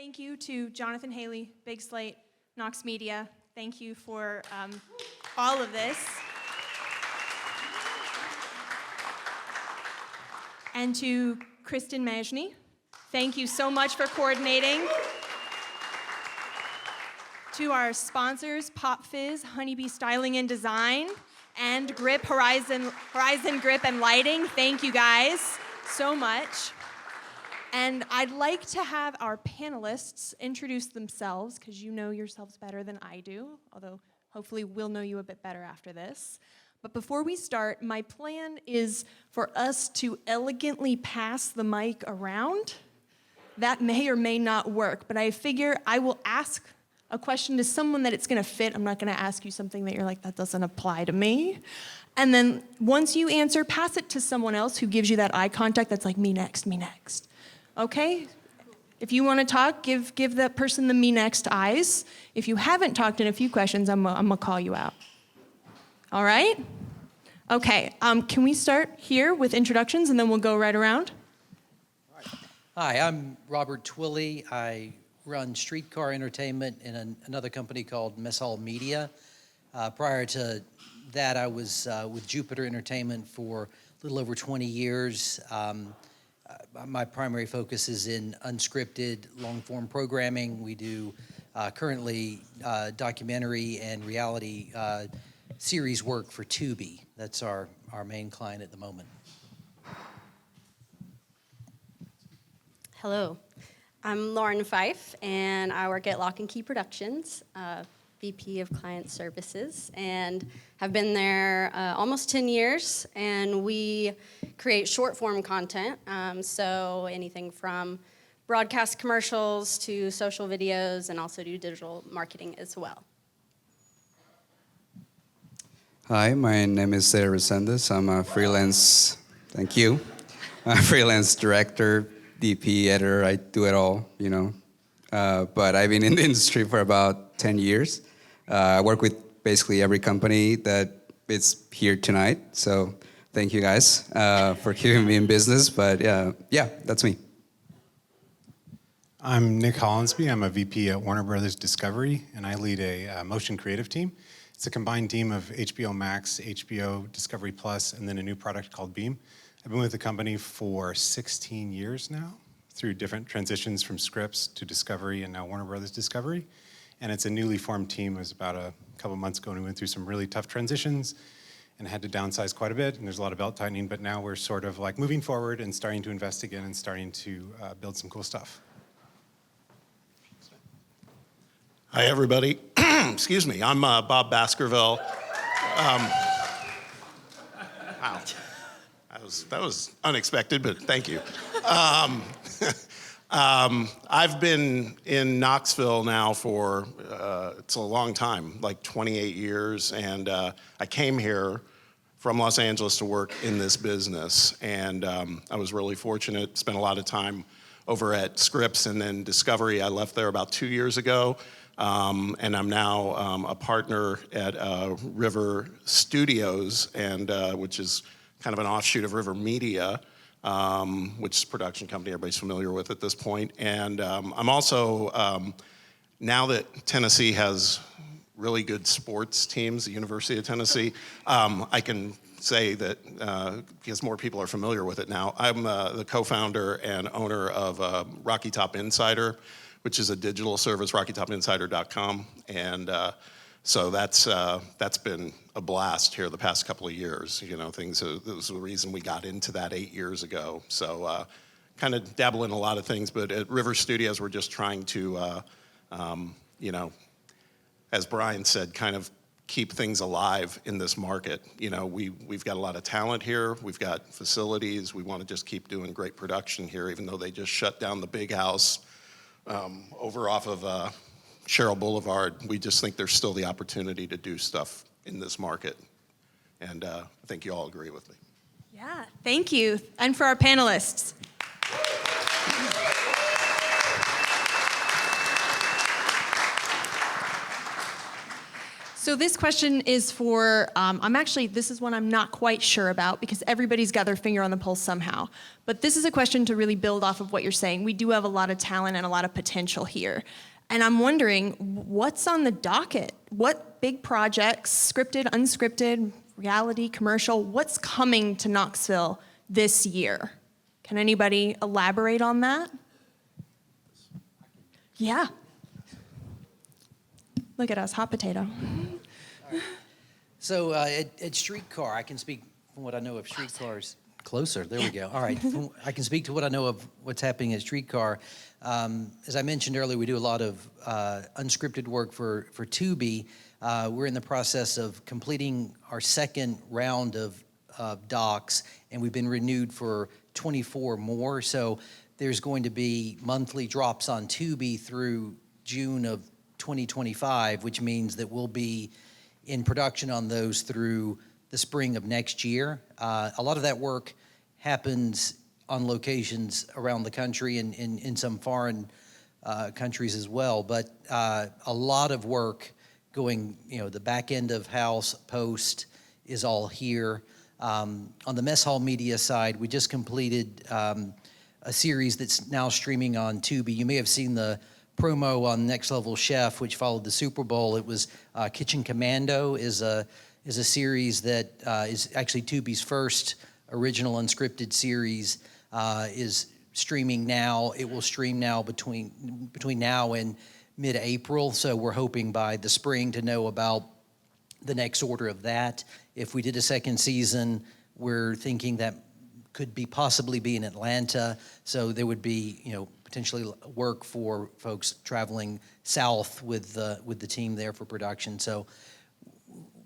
Thank you to Jonathan Haley, Big Slate, Knox Media. Thank you for all of this. And to Kristen Majny, thank you so much for coordinating. To our sponsors, Pop Fizz, Honeybee Styling and Design, and Grip, Horizon Grip and Lighting. Thank you guys so much. And I'd like to have our panelists introduce themselves, because you know yourselves better than I do, although hopefully we'll know you a bit better after this. But before we start, my plan is for us to elegantly pass the mic around. That may or may not work, but I figure I will ask a question to someone that it's gonna fit. I'm not gonna ask you something that you're like, that doesn't apply to me. And then once you answer, pass it to someone else who gives you that eye contact that's like, me next, me next. Okay? If you wanna talk, give that person the me next eyes. If you haven't talked in a few questions, I'm gonna call you out. All right? Okay, can we start here with introductions and then we'll go right around? Hi, I'm Robert Twilley. I run Streetcar Entertainment in another company called Mess Hall Media. Prior to that, I was with Jupiter Entertainment for a little over 20 years. My primary focus is in unscripted, long-form programming. We do currently documentary and reality series work for Tubi. That's our main client at the moment. Hello, I'm Lauren Fyfe, and I work at Loch and Key Productions, VP of Client Services, and have been there almost 10 years, and we create short-form content, so anything from broadcast commercials to social videos, and also do digital marketing as well. Hi, my name is Edy Recendez. I'm a freelance, thank you, a freelance director, DP, editor, I do it all, you know. But I've been in the industry for about 10 years. I work with basically every company that is here tonight. So thank you guys for keeping me in business. But yeah, that's me. I'm Nick Hollensbe. I'm a VP at Warner Brothers Discovery, and I lead a motion creative team. It's a combined team of HBO Max, HBO Discovery Plus, and then a new product called Beam. I've been with the company for 16 years now, through different transitions from Scripps to Discovery and now Warner Brothers Discovery. And it's a newly formed team. It was about a couple months ago, and we went through some really tough transitions and had to downsize quite a bit, and there's a lot of belt tightening, but now we're sort of like moving forward and starting to invest again and starting to build some cool stuff. Hi, everybody. Excuse me. I'm Bob Baskerville. Wow. That was unexpected, but thank you. I've been in Knoxville now for, it's a long time, like 28 years, and I came here from Los Angeles to work in this business, and I was really fortunate, spent a lot of time over at Scripps and then Discovery. I left there about 2 years ago, and I'm now a partner at RIVR Studios, and which is kind of an offshoot of RIVR Media, which is a production company everybody's familiar with at this point. And I'm also, now that Tennessee has really good sports teams, the University of Tennessee, I can say that, because more people are familiar with it now, I'm the co-founder and owner of Rocky Top Insider, which is a digital service, rockytopinsider.com. And so that's been a blast here the past couple of years. You know, that was the reason we got into that 8 years ago. So kind of dabble in a lot of things, but at RIVR Studios, we're just trying to, you know, as Brian said, kind of keep things alive in this market. You know, we've got a lot of talent here. We've got facilities. We want to just keep doing great production here, even though they just shut down the big house over off of Sherrill Boulevard. We just think there's still the opportunity to do stuff in this market. And I think you all agree with me. Yeah, thank you. And for our panelists. So this question is for, this is one I'm not quite sure about because everybody's got their finger on the pulse somehow. But this is a question to really build off of what you're saying. We do have a lot of talent and a lot of potential here. And I'm wondering, what's on the docket? What big projects, scripted, unscripted, reality, commercial, what's coming to Knoxville this year? Can anybody elaborate on that? Yeah. Look at us, hot potato. So at Streetcar, I can speak from what I know of Streetcars. Closer, there we go. All right, I can speak to what I know of what's happening at Streetcar. As I mentioned earlier, we do a lot of unscripted work for Tubi. We're in the process of completing our second round of docs, and we've been renewed for 24 more. So there's going to be monthly drops on Tubi through June of 2025, which means that we'll be in production on those through the spring of next year. A lot of that work happens on locations around the country and in some foreign countries as well, but a lot of work going, the back end of house, post is all here. On the Mess Hall Media side, we just completed a series that's now streaming on Tubi. You may have seen the promo on Next Level Chef, which followed the Super Bowl. It was Kitchen Commando is a series that is actually Tubi's first original unscripted series. Is streaming now. It will stream now between now and mid-April. So we're hoping by the spring to know about the next order of that. If we did a second season, we're thinking that could possibly be in Atlanta. So there would be, potentially work for folks traveling south with the team there for production. So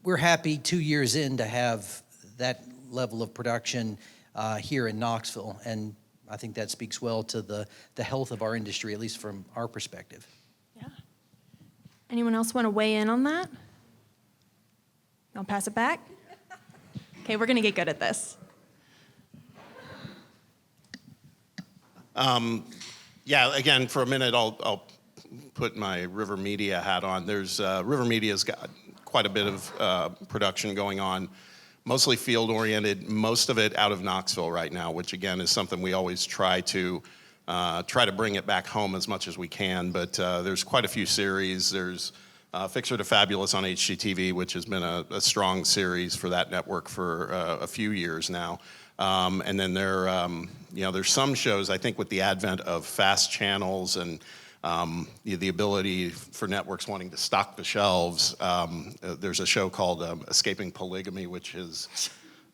we're happy 2 years in to have that level of production here in Knoxville, and I think that speaks well to the health of our industry, at least from our perspective. Yeah. Anyone else want to weigh in on that? I'll pass it back. Okay, we're going to get good at this. Yeah, again, for a minute, I'll put my RIVR Media hat on. RIVR Media's got quite a bit of production going on, mostly field-oriented, most of it out of Knoxville right now, which again is something we always try to bring it back home as much as we can. But there's quite a few series. There's Fixer to Fabulous on HGTV, which has been a strong series for that network for a few years now. And then there's some shows, I think with the advent of fast channels and the ability for networks wanting to stock the shelves, there's a show called Escaping Polygamy, which has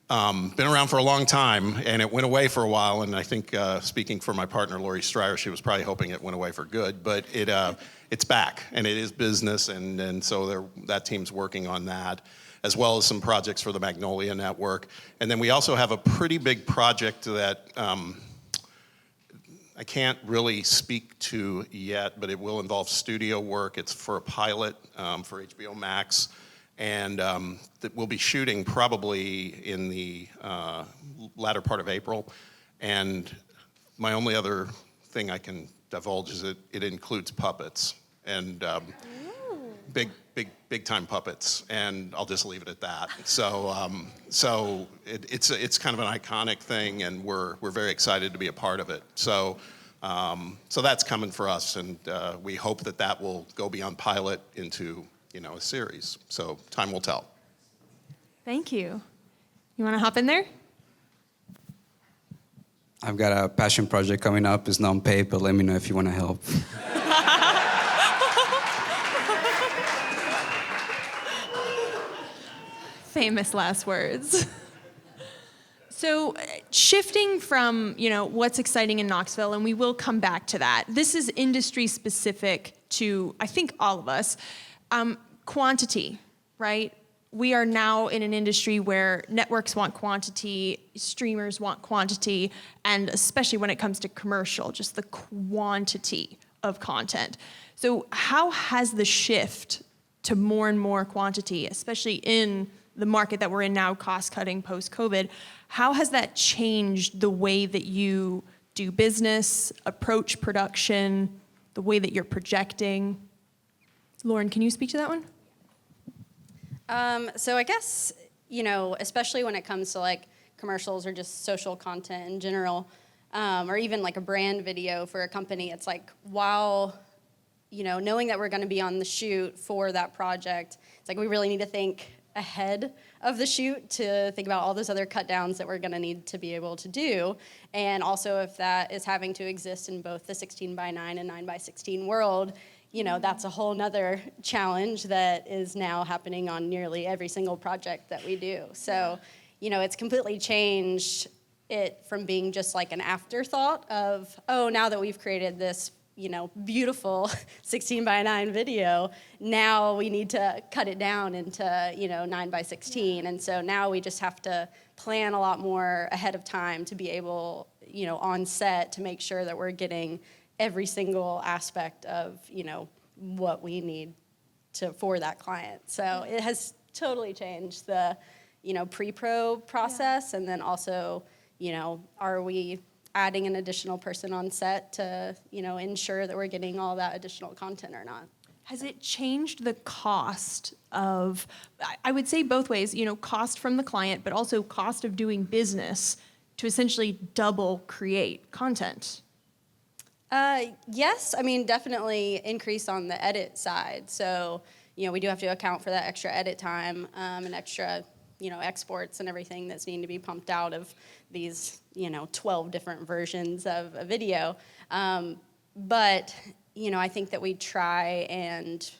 been around for a long time, and it went away for a while, and I think speaking for my partner, Lori Stryer, she was probably hoping it went away for good, but it's back, and it is business, and so that team's working on that, as well as some projects for the Magnolia Network. And then we also have a pretty big project that I can't really speak to yet, but it will involve studio work. It's for a pilot for HBO Max, and that we'll be shooting probably in the latter part of April. And my only other thing I can divulge is it includes puppets, and big time puppets, and I'll just leave it at that. So it's kind of an iconic thing, and we're very excited to be a part of it. So that's coming for us, and we hope that will go beyond pilot into a series. So time will tell. Thank you. You want to hop in there? I've got a passion project coming up. It's non-paid, but let me know if you want to help. Famous last words. So shifting from, what's exciting in Knoxville, and we will come back to that. This is industry specific to, I think, all of us. Quantity, right? We are now in an industry where networks want quantity, streamers want quantity, and especially when it comes to commercial, just the quantity of content. So how has the shift to more and more quantity, especially in the market that we're in now, cost-cutting post-COVID, how has that changed the way that you do business, approach production, the way that you're projecting? Lauren, can you speak to that one? So I guess, especially when it comes to like commercials or just social content in general, or even like a brand video for a company, it's like while, knowing that we're going to be on the shoot for that project, it's like we really need to think ahead of the shoot to think about all those other cut downs that we're going to need to be able to do. And also if that is having to exist in both the 16:9 and 9:16 world, that's a whole nother challenge that is now happening on nearly every single project that we do. So, it's completely changed it from being just like an afterthought of, oh, now that we've created this, beautiful 16:9 video, now we need to cut it down into, 9:16. And so now we just have to plan a lot more ahead of time to be able, on set to make sure that we're getting every single aspect of, what we need for that client. So it has totally changed the, pre-pro process. And then also, are we adding an additional person on set to, ensure that we're getting all that additional content or not? Has it changed the cost of, I would say both ways, cost from the client, but also cost of doing business to essentially double create content? Yes, definitely increase on the edit side. So, we do have to account for that extra edit time and extra, exports and everything that's needing to be pumped out of these, 12 different versions of a video. But, I think that we try and,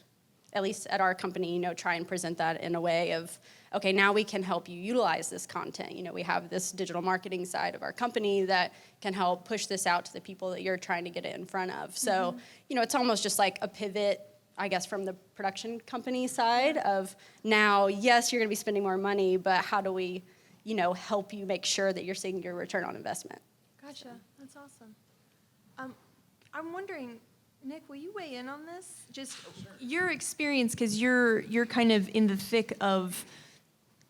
at least at our company, try and present that in a way of, okay, now we can help you utilize this content. We have this digital marketing side of our company that can help push this out to the people that you're trying to get it in front of. So, it's almost just like a pivot, I guess, from the production company side of now, yes, you're going to be spending more money, but how do we, help you make sure that you're seeing your return on investment? Gotcha. That's awesome. I'm wondering, Nick, will you weigh in on this? Just your experience, because you're kind of in the thick of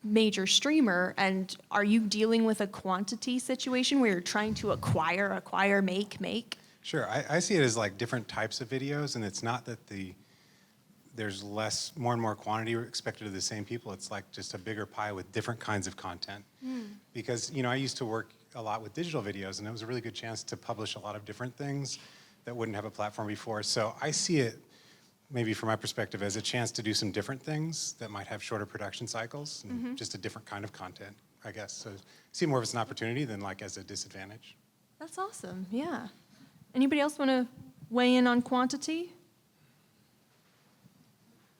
major streamer, and are you dealing with a quantity situation where you're trying to acquire, make? Sure, I see it as like different types of videos, and it's not that there's more and more quantity expected of the same people. It's like just a bigger pie with different kinds of content. Because, I used to work a lot with digital videos, and it was a really good chance to publish a lot of different things that wouldn't have a platform before. So I see it, maybe from my perspective, as a chance to do some different things that might have shorter production cycles and just a different kind of content, I guess. So I see more of as an opportunity than like as a disadvantage. That's awesome, yeah. Anybody else want to weigh in on quantity?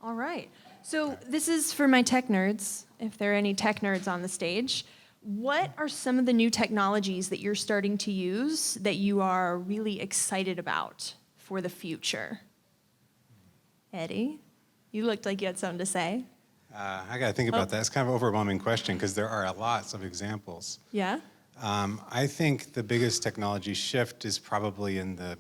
All right. So this is for my tech nerds, if there are any tech nerds on the stage. What are some of the new technologies that you're starting to use that you are really excited about for the future? Edy, you looked like you had something to say. I got to think about that. It's kind of an overwhelming question because there are lots of examples. Yeah? I think the biggest technology shift is probably in the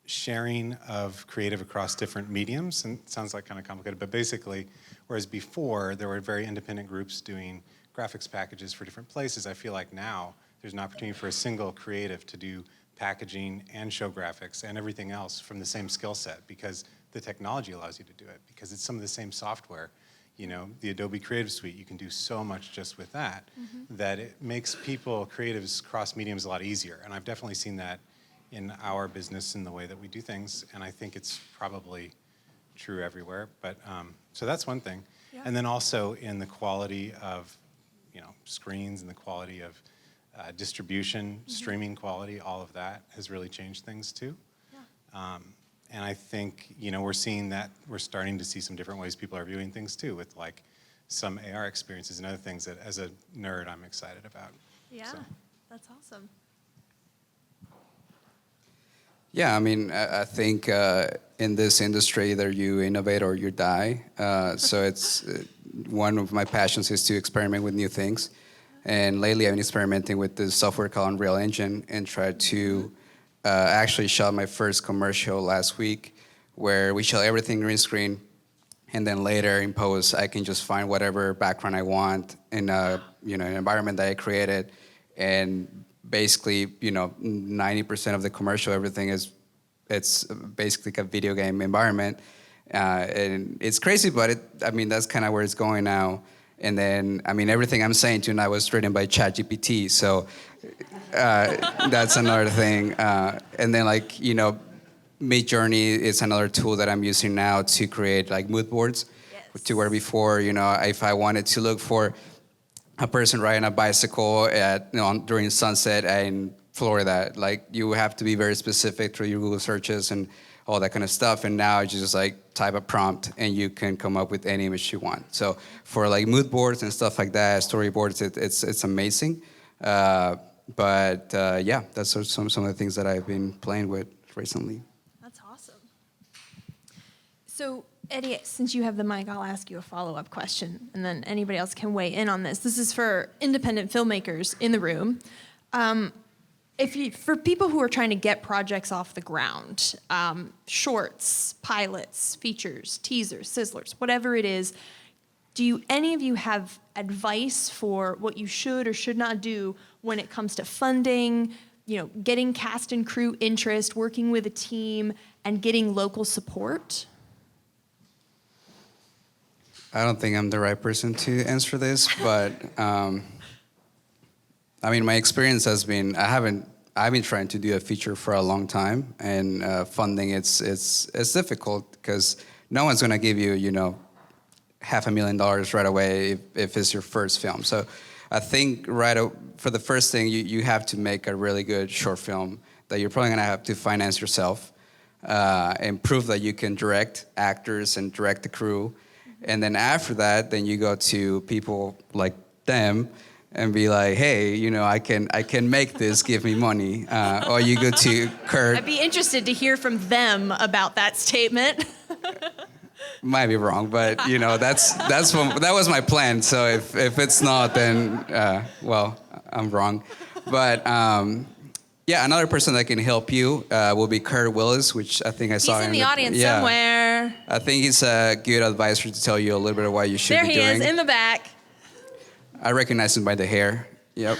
sharing of creative across different mediums. And it sounds like kind of complicated, but basically, whereas before there were very independent groups doing graphics packages for different places, I feel like now there's an opportunity for a single creative to do packaging and show graphics and everything else from the same skill set because the technology allows you to do it because it's some of the same software. The Adobe Creative Suite, you can do so much just with that, that it makes creatives cross mediums a lot easier. And I've definitely seen that in our business in the way that we do things, and I think it's probably true everywhere. But so that's one thing. Yeah. And then also in the quality of screens and the quality of distribution, streaming quality, all of that has really changed things too. Yeah. And I think we're seeing that we're starting to see some different ways people are viewing things too, with like some AR experiences and other things that as a nerd I'm excited about. Yeah, so. That's awesome. Yeah, I think in this industry, either you innovate or you die. So it's one of my passions is to experiment with new things. And lately, I've been experimenting with this software called Unreal Engine and tried to actually shot my first commercial last week, where we shot everything green screen, and then later in post, I can just find whatever background I want in an environment that I created, and basically, 90% of the commercial, everything it's basically a video game environment. And it's crazy, but that's kind of where it's going now. And then, everything I'm saying tonight was written by ChatGPT, so that's another thing. And then, Midjourney is another tool that I'm using now to create mood boards. Yes. To where before, if I wanted to look for a person riding a bicycle during sunset in Florida, you have to be very specific through your Google searches and all that kind of stuff. And now you just type a prompt and you can come up with any image you want. So for mood boards and stuff like that, storyboards, it's amazing. Yeah, that's some of the things that I've been playing with recently. That's awesome. So, Edy, since you have the mic, I'll ask you a follow-up question, and then anybody else can weigh in on this. This is for independent filmmakers in the room. For people who are trying to get projects off the ground, shorts, pilots, features, teasers, sizzlers, whatever it is, do any of you have advice for what you should or should not do when it comes to funding, getting cast and crew interest, working with a team, and getting local support? I don't think I'm the right person to answer this, but my experience has been I've been trying to do a feature for a long time, and funding it's difficult because no one's gonna give you $500,000 right away if it's your first film. So I think for the first thing you have to make a really good short film that you're probably gonna have to finance yourself and prove that you can direct actors and direct the crew. And then after that, then you go to people like them and be like, hey, I can make this, give me money. Or you go to Kurt. I'd be interested to hear from them about that statement. Might be wrong, but that was my plan. So if it's not, then I'm wrong. But another person that can help you will be Kurt Willis, which I think I saw He's in the audience somewhere. I think he's a good advisor to tell you a little bit of what you should be doing. There he is in the back. I recognize him by the hair. Yep.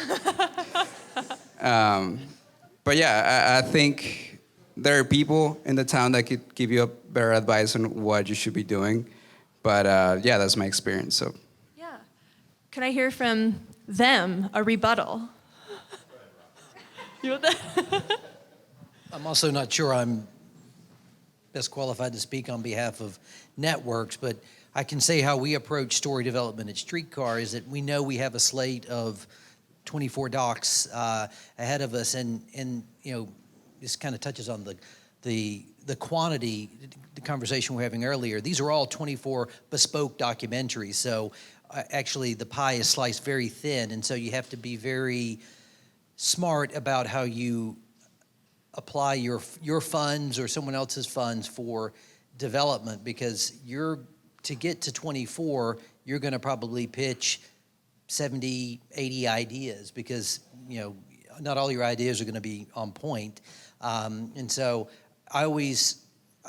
I think there are people in the town that could give you a better advice on what you should be doing. But that's my experience. So. Yeah. Can I hear from them a rebuttal? You want that? I'm also not sure I'm best qualified to speak on behalf of networks, but I can say how we approach story development at Streetcar is that we know we have a slate of 24 docs ahead of us, and this kind of touches on the quantity, the conversation we're having earlier. These are all 24 bespoke documentaries, so actually the pie is sliced very thin, and so you have to be very smart about how you apply your funds or someone else's funds for development, because to get to 24, you're going to probably pitch 70, 80 ideas, because not all your ideas are going to be on point. And so I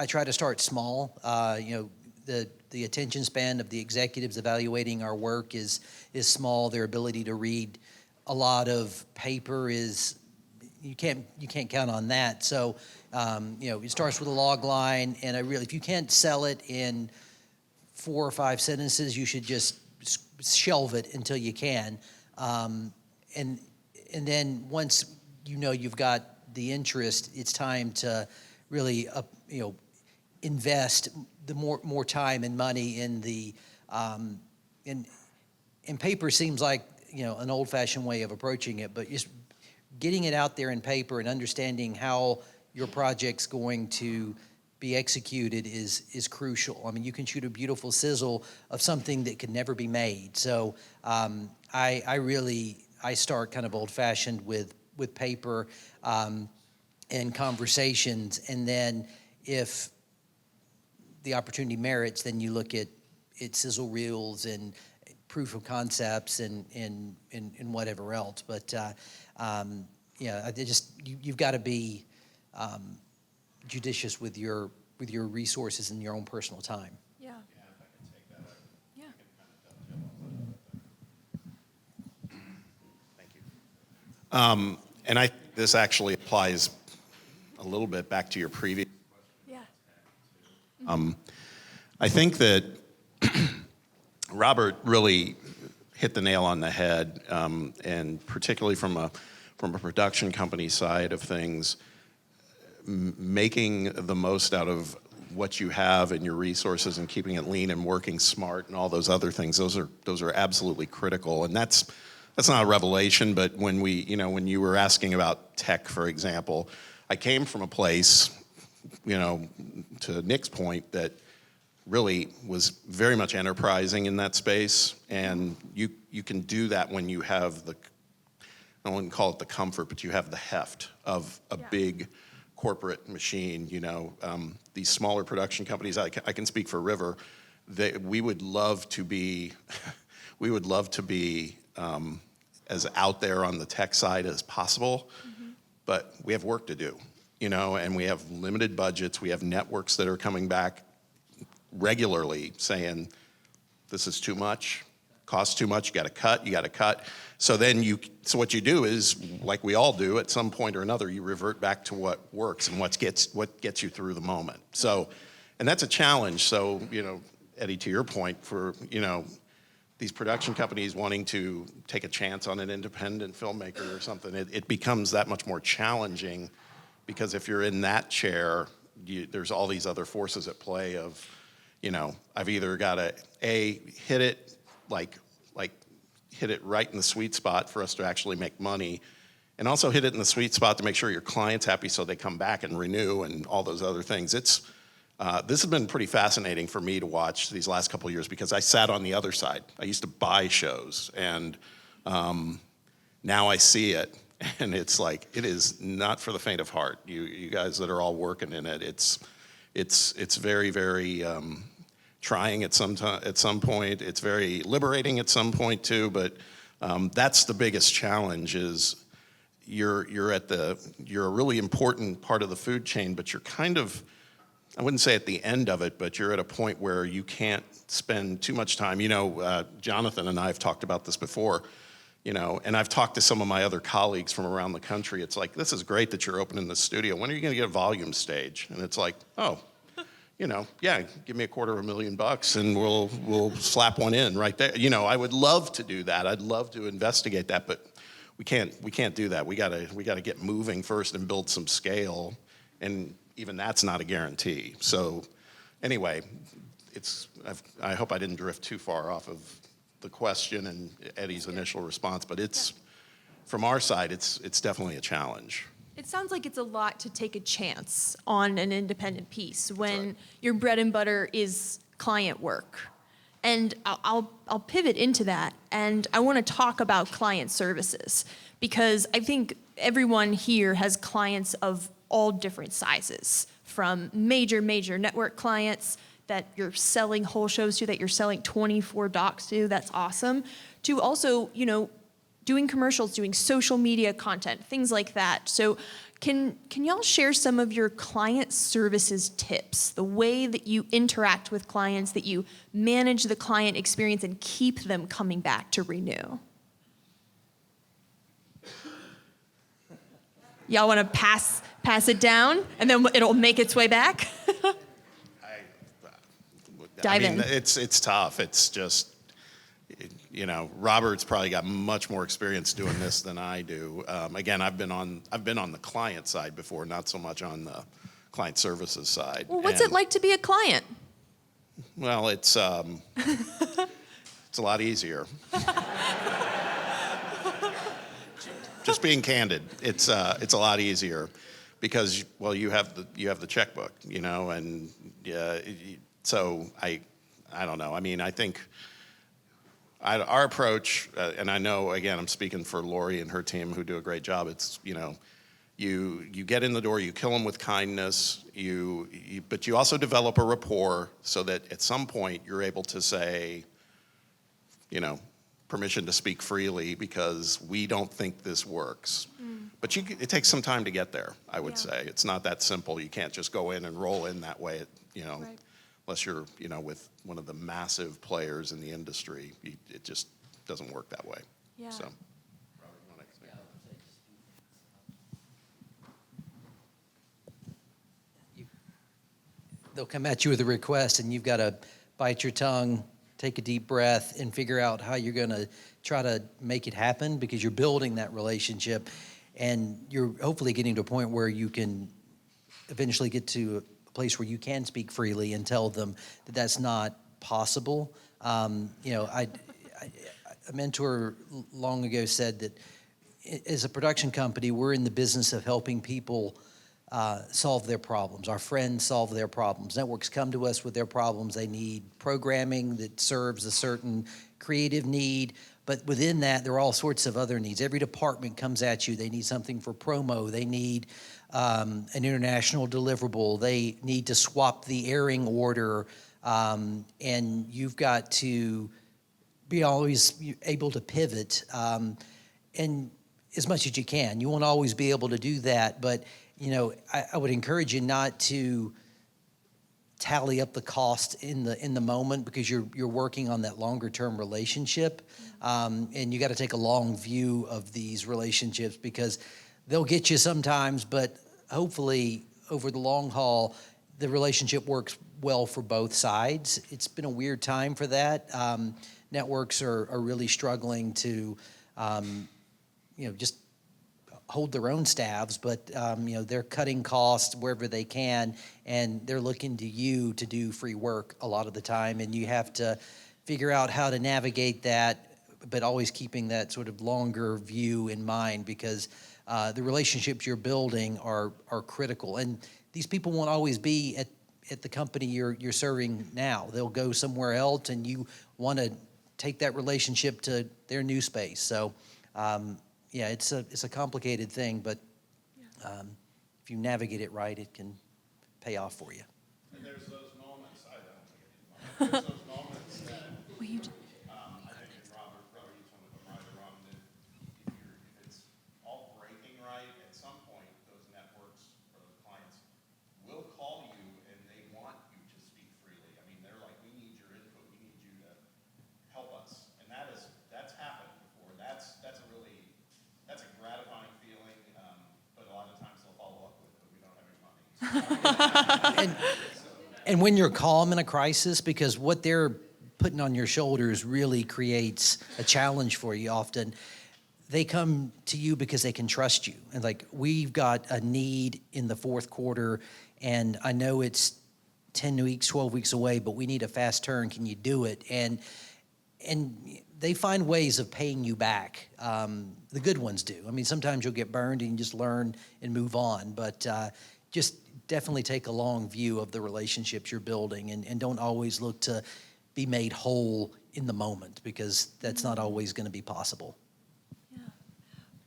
try to start small. The attention span of the executives evaluating our work is small. Their ability to read a lot of paper is you can't count on that. So it starts with a log line, and if you can't sell it in 4 or 5 sentences, you should just shelve it until you can. And then once you've got the interest, it's time to really invest the more time and money in the and paper seems like an old-fashioned way of approaching it, but just getting it out there in paper and understanding how your project's going to be executed is crucial. I mean, you can shoot a beautiful sizzle of something that could never be made. So I start kind of old-fashioned with paper and conversations, and then if the opportunity merits, then you look at sizzle reels and proof of concepts and whatever else. But you've got to be judicious with your resources and your own personal time. Yeah. Yeah. Thank you. And this actually applies a little bit back to your previous. Yeah. I think that Robert really hit the nail on the head, and particularly from a production company side of things, making the most out of what you have and your resources and keeping it lean and working smart and all those other things. Those are absolutely critical, and that's not a revelation. But when when you were asking about tech, for example, I came from a place, to Nick's point, that really was very much enterprising in that space, and you can do that when you have I wouldn't call it the comfort, but you have the heft of a big corporate machine. These smaller production companies, I can speak for RIVR, we would love to be as out there on the tech side as possible, but we have work to do, and we have limited budgets. We have networks that are coming back regularly saying, this is too much, costs too much, you got to cut. So what you do is, like we all do, at some point or another, you revert back to what works and what gets you through the moment. So, and that's a challenge. So, Edy, to your point, for, these production companies wanting to take a chance on an independent filmmaker or something, it becomes that much more challenging, because if you're in that chair, there's all these other forces at play of, I've either got to hit it hit it right in the sweet spot for us to actually make money, and also hit it in the sweet spot to make sure your client's happy so they come back and renew and all those other things. This has been pretty fascinating for me to watch these last couple of years, because I sat on the other side. I used to buy shows, and now I see it, and it's like, it is not for the faint of heart. You guys that are all working in it, it's very, very trying at some point. It's very liberating at some point too, but that's the biggest challenge. Is you're a really important part of the food chain, but you're kind of, I wouldn't say at the end of it, but you're at a point where you can't spend too much time. Jonathan and I have talked about this before, and I've talked to some of my other colleagues from around the country. It's like, this is great that you're opening the studio. When are you going to get a volume stage? And it's like, oh, yeah, give me $250,000 and we'll slap one in right there. I would love to do that. I'd love to investigate that, but we can't do that. We gotta get moving first and build some scale, and even that's not a guarantee. So anyway, I hope I didn't drift too far off of the question and Edy's initial response, but from our side, it's definitely a challenge. It sounds like it's a lot to take a chance on an independent piece when your bread and butter is client work. And I'll pivot into that, and I want to talk about client services, because I think everyone here has clients of all different sizes, from major network clients that you're selling whole shows to, that you're selling 24 docs to, that's awesome, to also, doing commercials, doing social media content, things like that. So can y'all share some of your client services tips, the way that you interact with clients, that you manage the client experience and keep them coming back to renew? Y'all want to pass it down, and then it'll make its way back? Dive in. It's tough. It's just, Robert's probably got much more experience doing this than I do. Again, I've been on the client side before, not so much on the client services side. Well, what's it like to be a client? Well, it's a lot easier. Just being candid, it's a lot easier, because you have the checkbook, and so I don't know. I think our approach, and I know, again, I'm speaking for Lori and her team, who do a great job. It's, you get in the door, you kill them with kindness, but you also develop a rapport so that at some point you're able to say, permission to speak freely, because we don't think this works. But it takes some time to get there, I would say. It's not that simple. You can't just go in and roll in that way, Right. Unless you're, with one of the massive players in the industry. It just doesn't work that way. Yeah. So. they'll come at you with a request, and you've got to bite your tongue, take a deep breath, and figure out how you're going to try to make it happen, because you're building that relationship, and you're hopefully getting to a point where you can eventually get to a place where you can speak freely and tell them that that's not possible. A mentor long ago said that as a production company, we're in the business of helping people solve their problems. Our friends solve their problems. Networks come to us with their problems. They need programming that serves a certain creative need, but within that, there are all sorts of other needs. Every department comes at you. They need something for promo. They need an international deliverable. They need to swap the airing order, and you've got to be always able to pivot, and as much as you can. You won't always be able to do that, but I would encourage you not to tally up the cost in the moment, because you're working on that longer term relationship, and you got to take a long view of these relationships, because they'll get you sometimes, but hopefully over the long haul, the relationship works well for both sides. It's been a weird time for that. Networks are really struggling to, just hold their own staffs, but they're cutting costs wherever they can, and they're looking to you to do free work a lot of the time, and you have to figure out how to navigate that, but always keeping that sort of longer view in mind, because the relationships you're building are critical, and these people won't always be at the company you're serving now. They'll go somewhere else, and you want to take that relationship to their new space. So. It's a complicated thing, but if you navigate it right, it can pay off for you. And there's those moments, there's those moments that, I think, and Robert, you told me if I'm right or wrong, that if it's all breaking right, at some point, those networks or the clients will call you and they want you to speak freely. I mean, they're like, we need your input, we need you to help us. And that's happened before. That's a gratifying feeling, but a lot of times they'll follow up with, but we don't have any money. And when you're calm in a crisis, because what they're putting on your shoulders really creates a challenge for you often, they come to you because they can trust you. And like, we've got a need in the fourth quarter, and I know it's 10 weeks, 12 weeks away, but we need a fast turn. Can you do it? And they find ways of paying you back. The good ones do. I mean, sometimes you'll get burned and you just learn and move on, but just definitely take a long view of the relationships you're building, and don't always look to be made whole in the moment, because that's not always going to be possible. Yeah.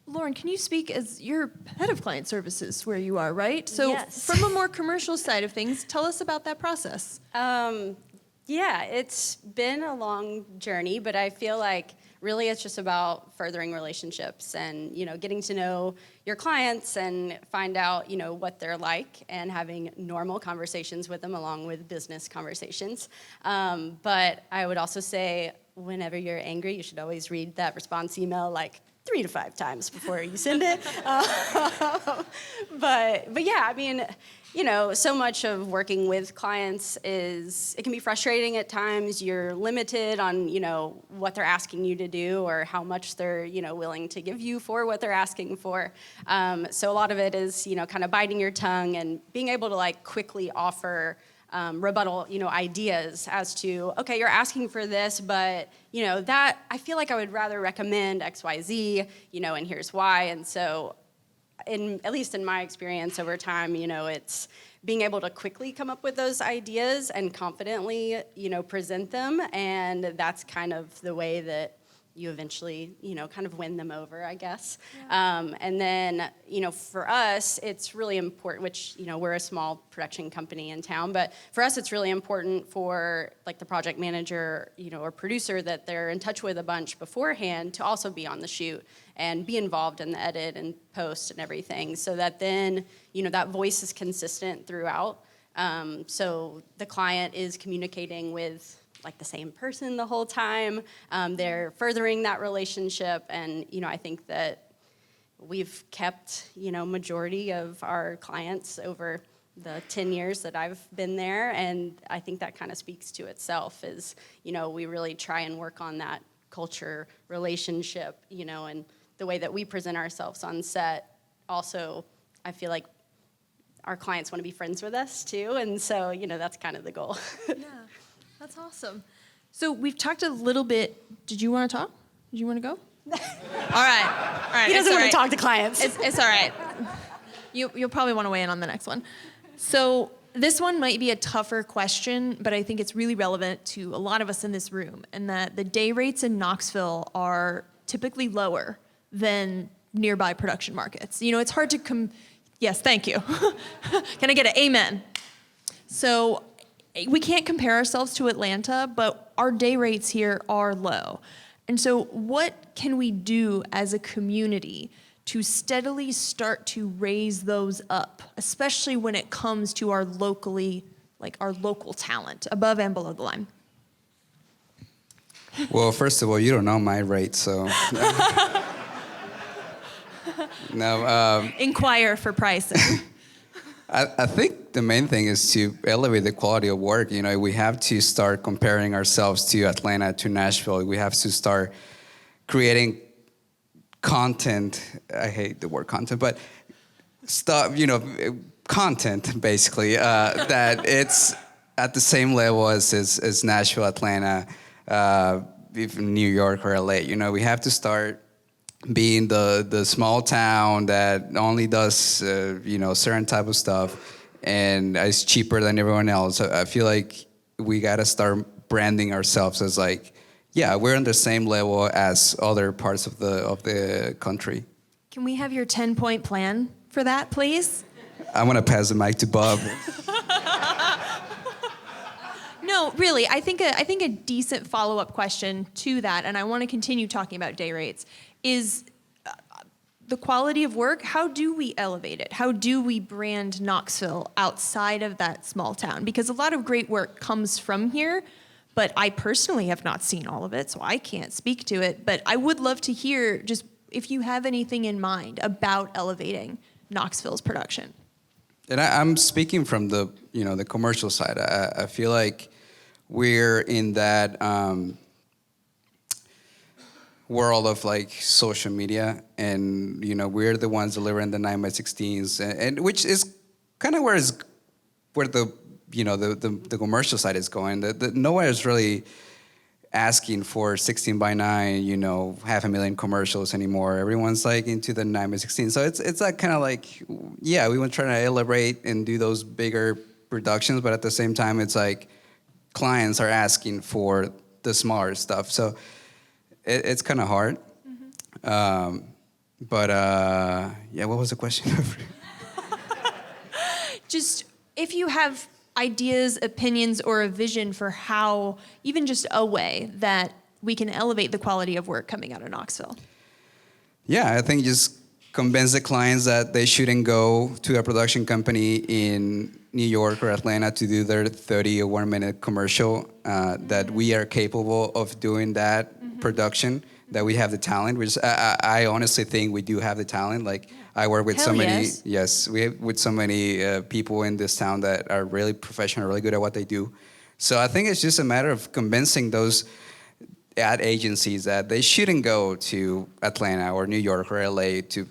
Lauren, can you speak, as you're head of client services where you are, right? So Yes. From a more commercial side of things, tell us about that process. Yeah, it's been a long journey, but I feel like really it's just about furthering relationships and, getting to know your clients and find out, what they're like, and having normal conversations with them along with business conversations. But I would also say, whenever you're angry, you should always read that response email like 3 to 5 times before you send it. But yeah, I mean, so much of working with clients it can be frustrating at times. You're limited on, what they're asking you to do, or how much they're, willing to give you for what they're asking for. So a lot of it is, kind of biting your tongue and being able to quickly offer rebuttal, ideas as to, okay, you're asking for this, but, that I feel like I would rather recommend X, Y, Z, and here's why. And so at least in my experience over time, it's being able to quickly come up with those ideas and confidently, present them. And that's kind of the way that you eventually, kind of win them over, I guess. Yeah. And then, for us, it's really important, which, we're a small production company in town, but for us, it's really important for the project manager, or producer that they're in touch with a bunch beforehand to also be on the shoot and be involved in the edit and post and everything, so that then, that voice is consistent throughout. So the client is communicating with the same person the whole time. They're furthering that relationship, and I think that we've kept majority of our clients over the 10 years that I've been there, and I think that kind of speaks to itself is, we really try and work on that culture relationship, and the way that we present ourselves on set. Also, I feel like our clients want to be friends with us too, and so, that's kind of the goal. Yeah, that's awesome. So we've talked a little bit. Did you want to talk? Did you want to go? All right. He doesn't it's all want right. to talk to clients. It's all right. You'll probably want to weigh in on the next one. So this one might be a tougher question, but I think it's really relevant to a lot of us in this room, and that the day rates in Knoxville are typically lower than nearby production markets. It's hard to Yes, thank you. Can I get an amen? So we can't compare ourselves to Atlanta, but our day rates here are low. And so what can we do as a community to steadily start to raise those up, especially when it comes to our local talent, above and below the line? Well, first of all, you don't know my rate, so. No. Inquire for pricing. I think the main thing is to elevate the quality of work. We have to start comparing ourselves to Atlanta, to Nashville. We have to start creating content. I hate the word content, but stuff, content basically, that it's at the same level as Nashville, Atlanta, even New York or LA. We have to start being the small town that only does certain type of stuff and is cheaper than everyone else. I feel like we gotta start branding ourselves as we're on the same level as other parts of the country. Can we have your 10-point plan for that, please? I'm gonna pass the mic to Bob. No, really, I think a decent follow-up question to that, and I want to continue talking about day rates, is the quality of work. How do we elevate it? How do we brand Knoxville outside of that small town? Because a lot of great work comes from here, but I personally have not seen all of it, so I can't speak to it. But I would love to hear just if you have anything in mind about elevating Knoxville's production. And I'm speaking from the the commercial side. I feel like we're in that world of social media, and we're the ones delivering the 9x16s, and which is kind of where the the commercial side is going. No one is really asking for 16:9, 500,000 commercials anymore. Everyone's into the 9x16. So it's kind of we want to try to elevate and do those bigger productions, but at the same time, it's clients are asking for the smaller stuff. So it's kind of hard. Mm-hmm. What was the question? Just if you have ideas, opinions, or a vision for how, even just a way that we can elevate the quality of work coming out of Knoxville. Yeah, I think just convince the clients that they shouldn't go to a production company in New York or Atlanta to do their 30 or 1 minute commercial, that we are capable of doing that production, that we have the talent, which I honestly think we do have the talent. I work with with so many people in this town that are really professional, really good at what they do. So I think it's just a matter of convincing those ad agencies that they shouldn't go to Atlanta or New York or LA to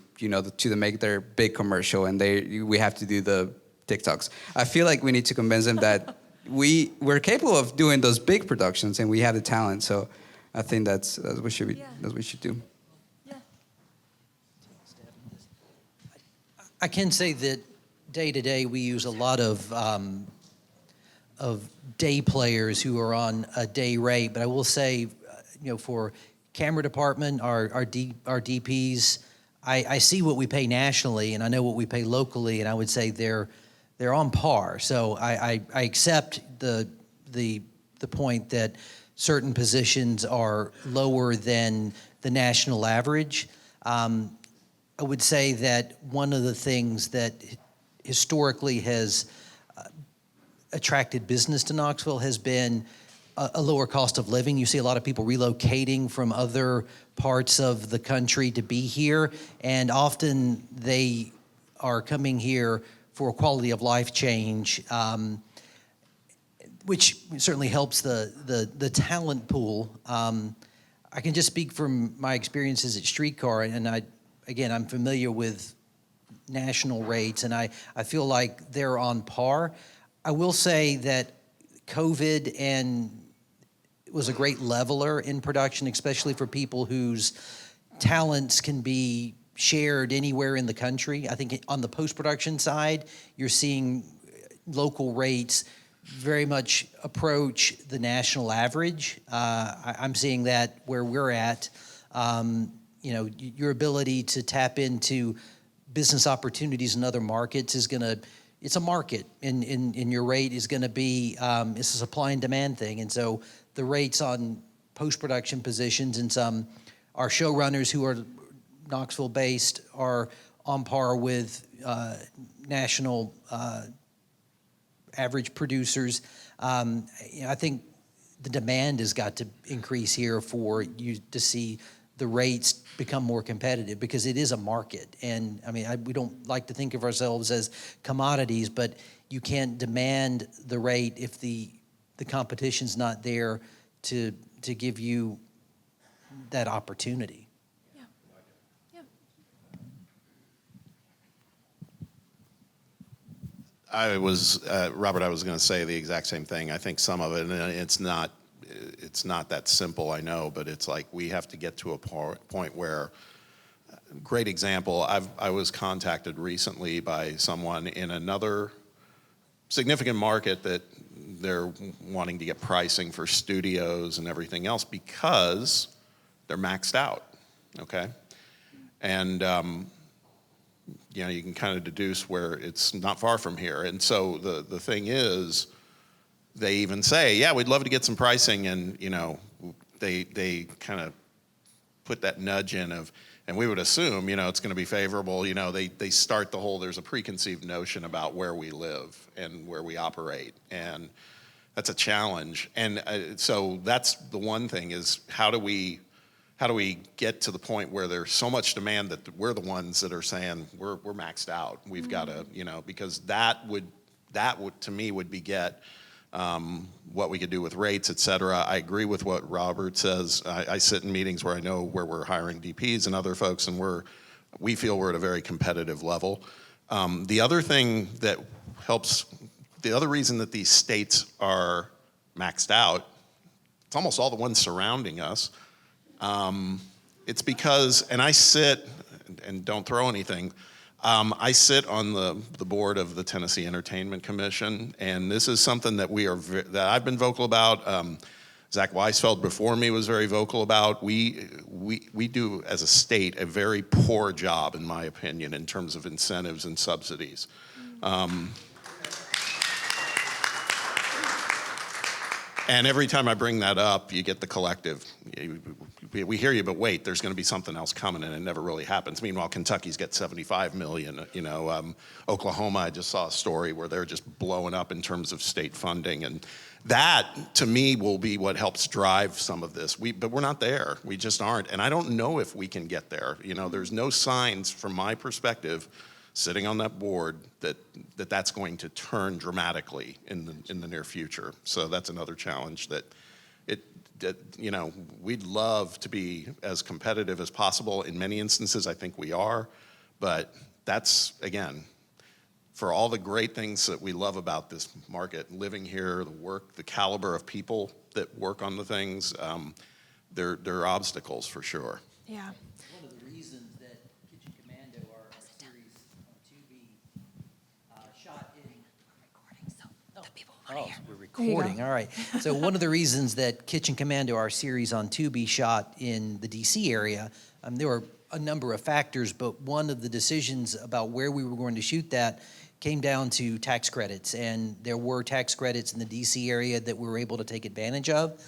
make their big commercial, and we have to do the TikToks. I feel like we need to convince them that we're capable of doing those big productions and we have the talent. So I think that's what we should do. Yeah. I can say that day to day we use a lot of day players who are on a day rate, but I will say, for camera department, our DPs, I see what we pay nationally and I know what we pay locally, and I would say they're on par. So I accept the point that certain positions are lower than the national average. I would say that one of the things that historically has attracted business to Knoxville has been a lower cost of living. You see a lot of people relocating from other parts of the country to be here, and often they are coming here for a quality of life change, which certainly helps the talent pool. I can just speak from my experiences at Streetcar, and I'm familiar with national rates, and I feel like they're on par. I will say that COVID was a great leveler in production, especially for people whose talents can be shared anywhere in the country. I think on the post-production side, you're seeing local rates very much approach the national average. I'm seeing that where we're at. Your ability to tap into business opportunities in other markets it's a market, and your rate is going to be, it's a supply and demand thing. And so the rates on post-production positions and some, our showrunners who are Knoxville-based are on par with national average producers. I think the demand has got to increase here for you to see the rates become more competitive, because it is a market. And I mean, we don't like to think of ourselves as commodities, but you can't demand the rate if the competition's not there to give you that opportunity. Robert, I was going to say the exact same thing. I think some of it, and it's not that simple, I know, but it's like we have to get to a point where, great example, I was contacted recently by someone in another significant market that they're wanting to get pricing for studios and everything else because they're maxed out, okay? And you can kind of deduce where it's not far from here. And so the thing is, they even say, yeah, we'd love to get some pricing, and they kind of put that nudge in of, and we would assume, it's going to be favorable. They start the whole, there's a preconceived notion about where we live and where we operate, and that's a challenge. And so that's the one thing is, how do we get to the point where there's so much demand that we're the ones that are saying we're maxed out? We've got to, because that would to me would beget what we could do with rates, et cetera. I agree with what Robert says. I sit in meetings where I know where we're hiring DPs and other folks, and we feel we're at a very competitive level. The other thing that helps, the other reason that these states are maxed out, it's almost all the ones surrounding us. It's because, and I sit, and don't throw anything, I sit on the board of the Tennessee Entertainment Commission, and this is something that that I've been vocal about. Zach Weisfeld before me was very vocal about. We do, as a state, a very poor job, in my opinion, in terms of incentives and subsidies. And every time I bring that up, you get the collective. We hear you, but wait, there's going to be something else coming, and it never really happens. Meanwhile, Kentucky's got $75 million. Oklahoma, I just saw a story where they're just blowing up in terms of state funding, and that, to me, will be what helps drive some of this. But we're not there. We just aren't, and I don't know if we can get there. There's no signs, from my perspective, sitting on that board, that's going to turn dramatically in the near future. So that's another challenge that we'd love to be as competitive as possible. In many instances, I think we are, but that's, again, for all the great things that we love about this market, living here, the work, the caliber of people that work on the things, there are obstacles for sure. Yeah. One of the reasons that Kitchen Commando, our series on Tubi, shot in... We're recording. All right. So one of the reasons that Kitchen Commando, our series on Tubi, shot in the D.C. area, there were a number of factors, but one of the decisions about where we were going to shoot that came down to tax credits, and there were tax credits in the D.C. area that we were able to take advantage of.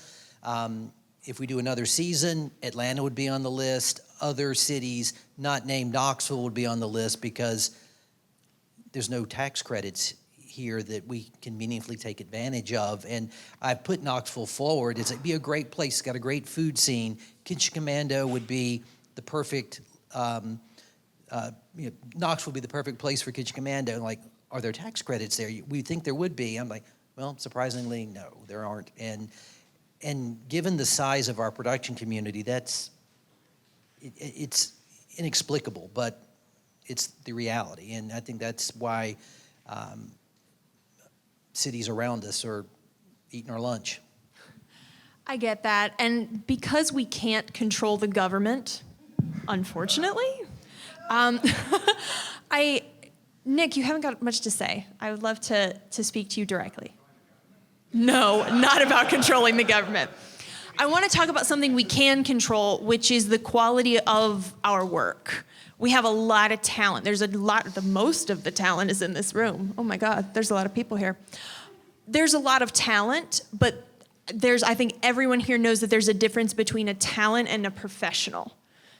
If we do another season, Atlanta would be on the list. Other cities not named Knoxville would be on the list because there's no tax credits here that we can meaningfully take advantage of. And I've put Knoxville forward. It'd be a great place. It's got a great food scene. Kitchen Commando would be the perfect, Knoxville would be the perfect place for Kitchen Commando. Like are there tax credits there? We think there would be. I'm like, well, surprisingly, no, there aren't. And given the size of our production community, it's inexplicable, but it's the reality. And I think that's why cities around us are eating our lunch. I get that. And because we can't control the government, unfortunately, Nick, you haven't got much to say. I would love to speak to you directly. No, not about controlling the government. I want to talk about something we can control, which is the quality of our work. We have a lot of talent. There's a lot, the most of the talent is in this room. Oh my God, there's a lot of people here. There's a lot of talent, but I think everyone here knows that there's a difference between a talent and a professional.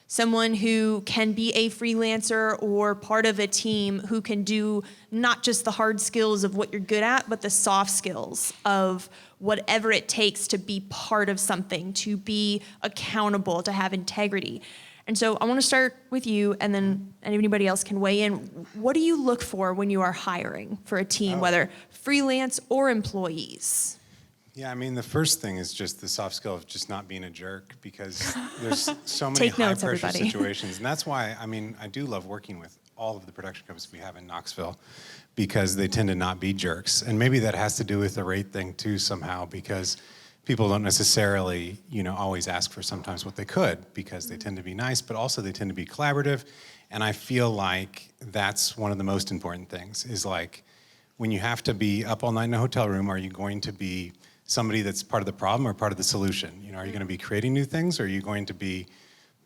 Someone who can be a freelancer or part of a team who can do not just the hard skills of what you're good at, but the soft skills of whatever it takes to be part of something, to be accountable, to have integrity. And so I want to start with you, and then anybody else can weigh in. What do you look for when you are hiring for a team, whether freelance or employees? Yeah, I mean, the first thing is just the soft skill of just not being a jerk, because there's so many high-pressure situations. And that's why, I mean, I do love working with all of the production companies we have in Knoxville, because they tend to not be jerks. And maybe that has to do with the rate thing too somehow, because people don't necessarily, always ask for sometimes what they could, because they tend to be nice, but also they tend to be collaborative. And I feel like that's one of the most important things, is like, when you have to be up all night in a hotel room, are you going to be somebody that's part of the problem or part of the solution? Are you going to be creating new things, or are you going to be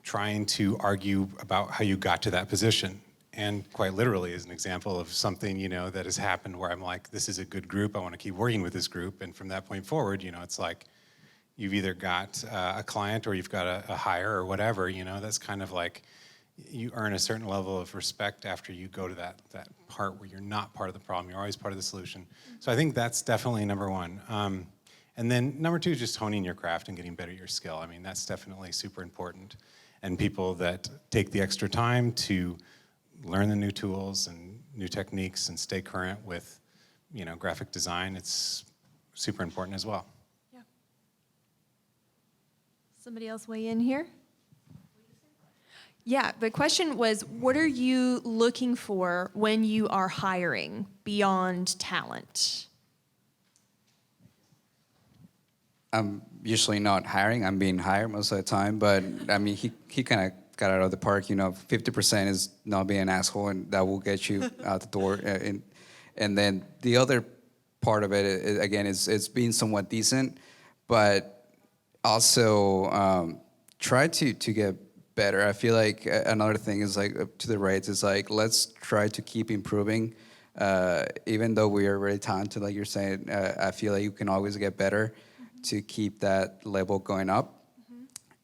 trying to argue about how you got to that position? And quite literally, as an example of something, that has happened where I'm like, this is a good group, I want to keep working with this group. And from that point forward, it's like, you've either got a client or you've got a hire or whatever, that's kind of like, you earn a certain level of respect after you go to that part where you're not part of the problem, you're always part of the solution. So I think that's definitely number one. And then number two is just honing your craft and getting better at your skill. I mean, that's definitely super important. And people that take the extra time to learn the new tools and new techniques and stay current with, graphic design, it's super important as well. Yeah. Somebody else weigh in here? Yeah, the question was, what are you looking for when you are hiring beyond talent? I'm usually not hiring. I'm being hired most of the time. But I mean, he kind of got out of the park. 50% is not being an asshole, and that will get you out the door. And then the other part of it, again, is it's being somewhat decent, but also try to get better. I feel like another thing is like to the rates is like, let's try to keep improving. Even though we are really talented, like you're saying, I feel like you can always get better to keep that level going up.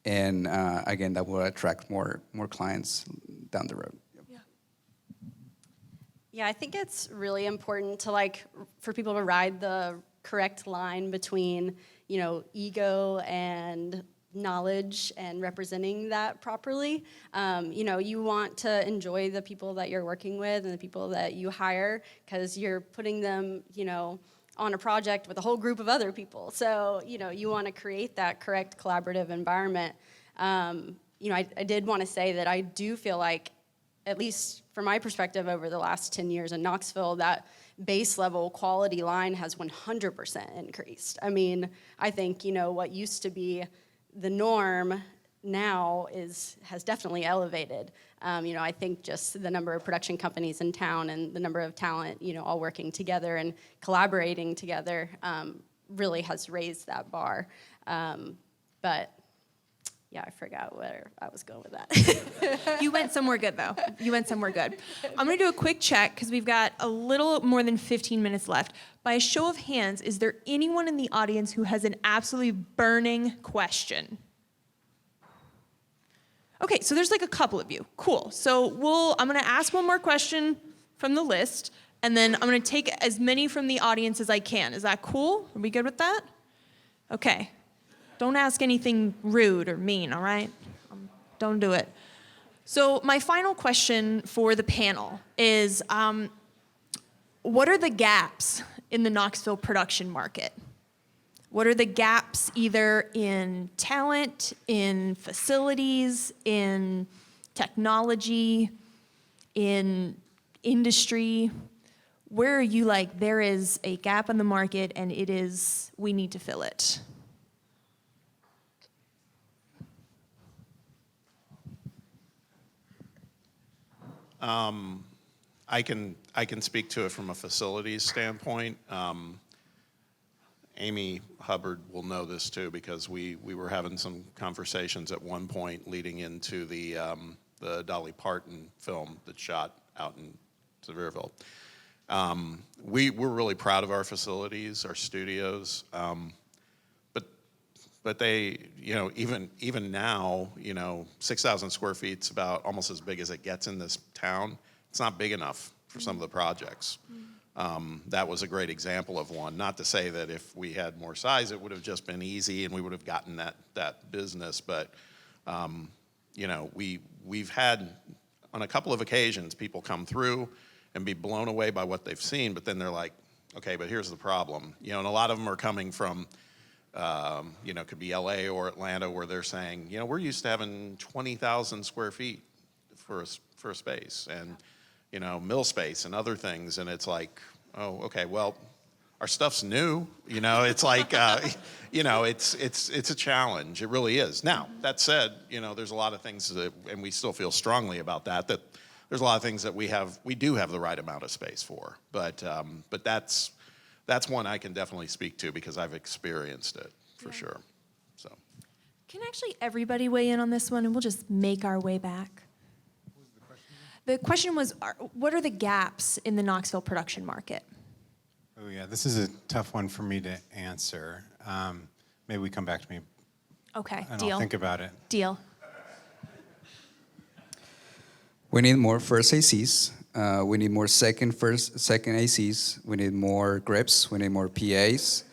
And again, that will attract more clients down the road. Yeah, I think it's really important to for people to ride the correct line between, ego and knowledge and representing that properly. You want to enjoy the people that you're working with and the people that you hire, because you're putting them, on a project with a whole group of other people. So, you want to create that correct collaborative environment. I did want to say that I do feel like, at least from my perspective over the last 10 years in Knoxville, that base level quality line has 100% increased. I mean, I think, what used to be the norm now has definitely elevated. I think just the number of production companies in town and the number of talent, all working together and collaborating together really has raised that bar. But yeah, I forgot where I was going with that. You went somewhere good, though. You went somewhere good. I'm going to do a quick check because we've got a little more than 15 minutes left. By a show of hands, is there anyone in the audience who has an absolutely burning question? Okay, so there's a couple of you. Cool. So I'm going to ask one more question from the list, and then I'm going to take as many from the audience as I can. Is that cool? Are we good with that? Okay. Don't ask anything rude or mean, all right? Don't do it. So my final question for the panel is, what are the gaps in the Knoxville production market? What are the gaps either in talent, in facilities, in technology, in industry? Where are you like, there is a gap in the market and we need to fill it? I can speak to it from a facilities standpoint. Amy Hubbard will know this too, because we were having some conversations at one point leading into the Dolly Parton film that's shot out in Sevierville. We're really proud of our facilities, our studios, but they, even now, 6,000 square feet's about almost as big as it gets in this town. It's not big enough for some of the projects. That was a great example of one. Not to say that if we had more size, it would have just been easy and we would have gotten that business. But, we've had, on a couple of occasions, people come through and be blown away by what they've seen, but then they're like, okay, but here's the problem. And a lot of them are coming from, could be LA or Atlanta, where they're saying, we're used to having 20,000 square feet for a space, and mill space and other things, and it's like, oh, okay, well, our stuff's new. It's like, it's a challenge. It really is. Now, that said, there's a lot of things that, and we still feel strongly about that there's a lot of things that we do have the right amount of space for, but that's one I can definitely speak to because I've experienced it for sure. So, can actually everybody weigh in on this one, and we'll just make our way back? The question was, what are the gaps in the Knoxville production market? Oh yeah, this is a tough one for me to answer. Maybe we come back to me. Okay, and deal. I'll think about it. Deal. We need more first ACs. We need more second ACs. We need more grips. We need more PAs.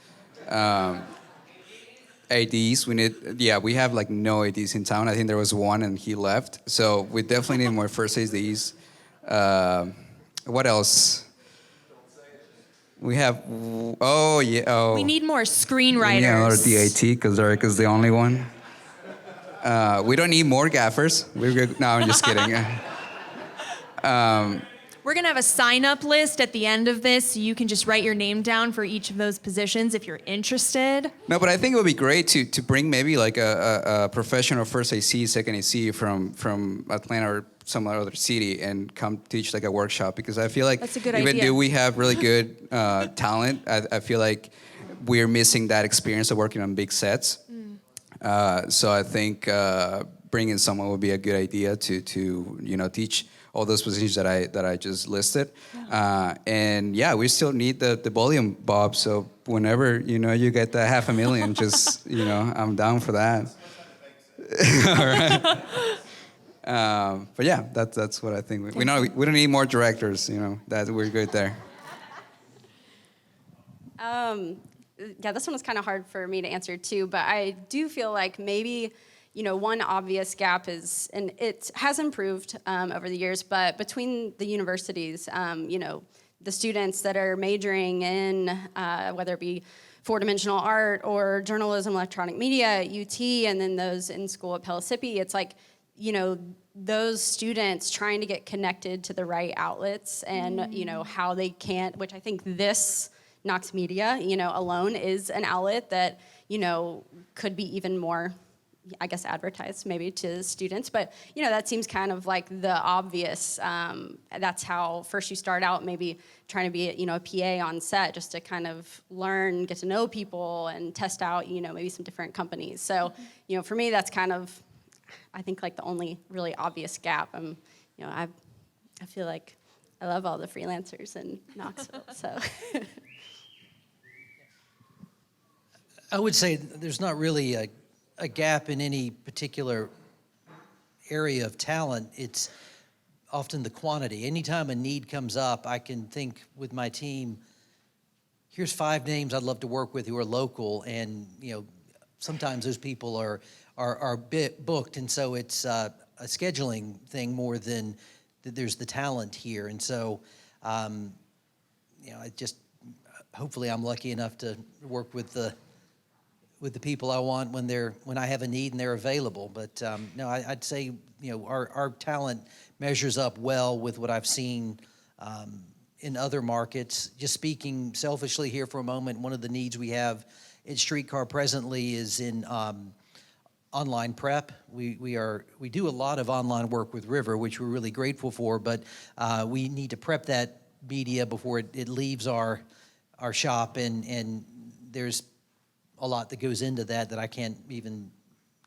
ADs. We have like no ADs in town. I think there was one and he left. So we definitely need more first ADs. What else? We have, We need more screenwriters. Yeah, another DAT because Erica's the only one. We don't need more gaffers. We're good. No, I'm just kidding. We're going to have a sign-up list at the end of this, so you can just write your name down for each of those positions if you're interested. No, but I think it would be great to bring maybe like a professional first AC, second AC from Atlanta or some other city and come teach like a workshop, because I feel like that's a good even idea. though we have really good talent, I feel like we're missing that experience of working on big sets. So I think bringing someone would be a good idea to teach all those positions that I just listed. Yeah. And yeah, we still need the volume, Bob. So whenever, you get the $500,000, just, I'm down for that. All right. But yeah, that's what I think. We don't need more directors, that we're good there. Yeah, this one was kind of hard for me to answer too, but I do feel like maybe, one obvious gap is, and it has improved over the years, but between the universities, the students that are majoring in, whether it be four-dimensional art or journalism, electronic media at UT, and then those in school at Pellissippi, it's like, those students trying to get connected to the right outlets and, how they can't, which I think this Knox Media, alone is an outlet that, could be even more, I guess, advertised maybe to students. But, that seems kind of like the obvious, that's how first you start out, maybe trying to be, a PA on set just to kind of learn, get to know people and test out, maybe some different companies. So, for me, that's kind of, I think, like the only really obvious gap. I feel like I love all the freelancers in Knoxville, so. I would say there's not really a gap in any particular area of talent. It's often the quantity. Anytime a need comes up, I can think with my team, here's 5 names I'd love to work with who are local, and sometimes those people are booked, and so it's a scheduling thing more than that there's the talent here. And so I just hopefully I'm lucky enough to work with the people I want when I have a need and they're available. But no, I'd say our talent measures up well with what I've seen in other markets. Just speaking selfishly here for a moment, one of the needs we have in Streetcar presently is in online prep. We do a lot of online work with RIVR, which we're really grateful for, but we need to prep that media before it leaves our shop, and there's a lot that goes into that I can't even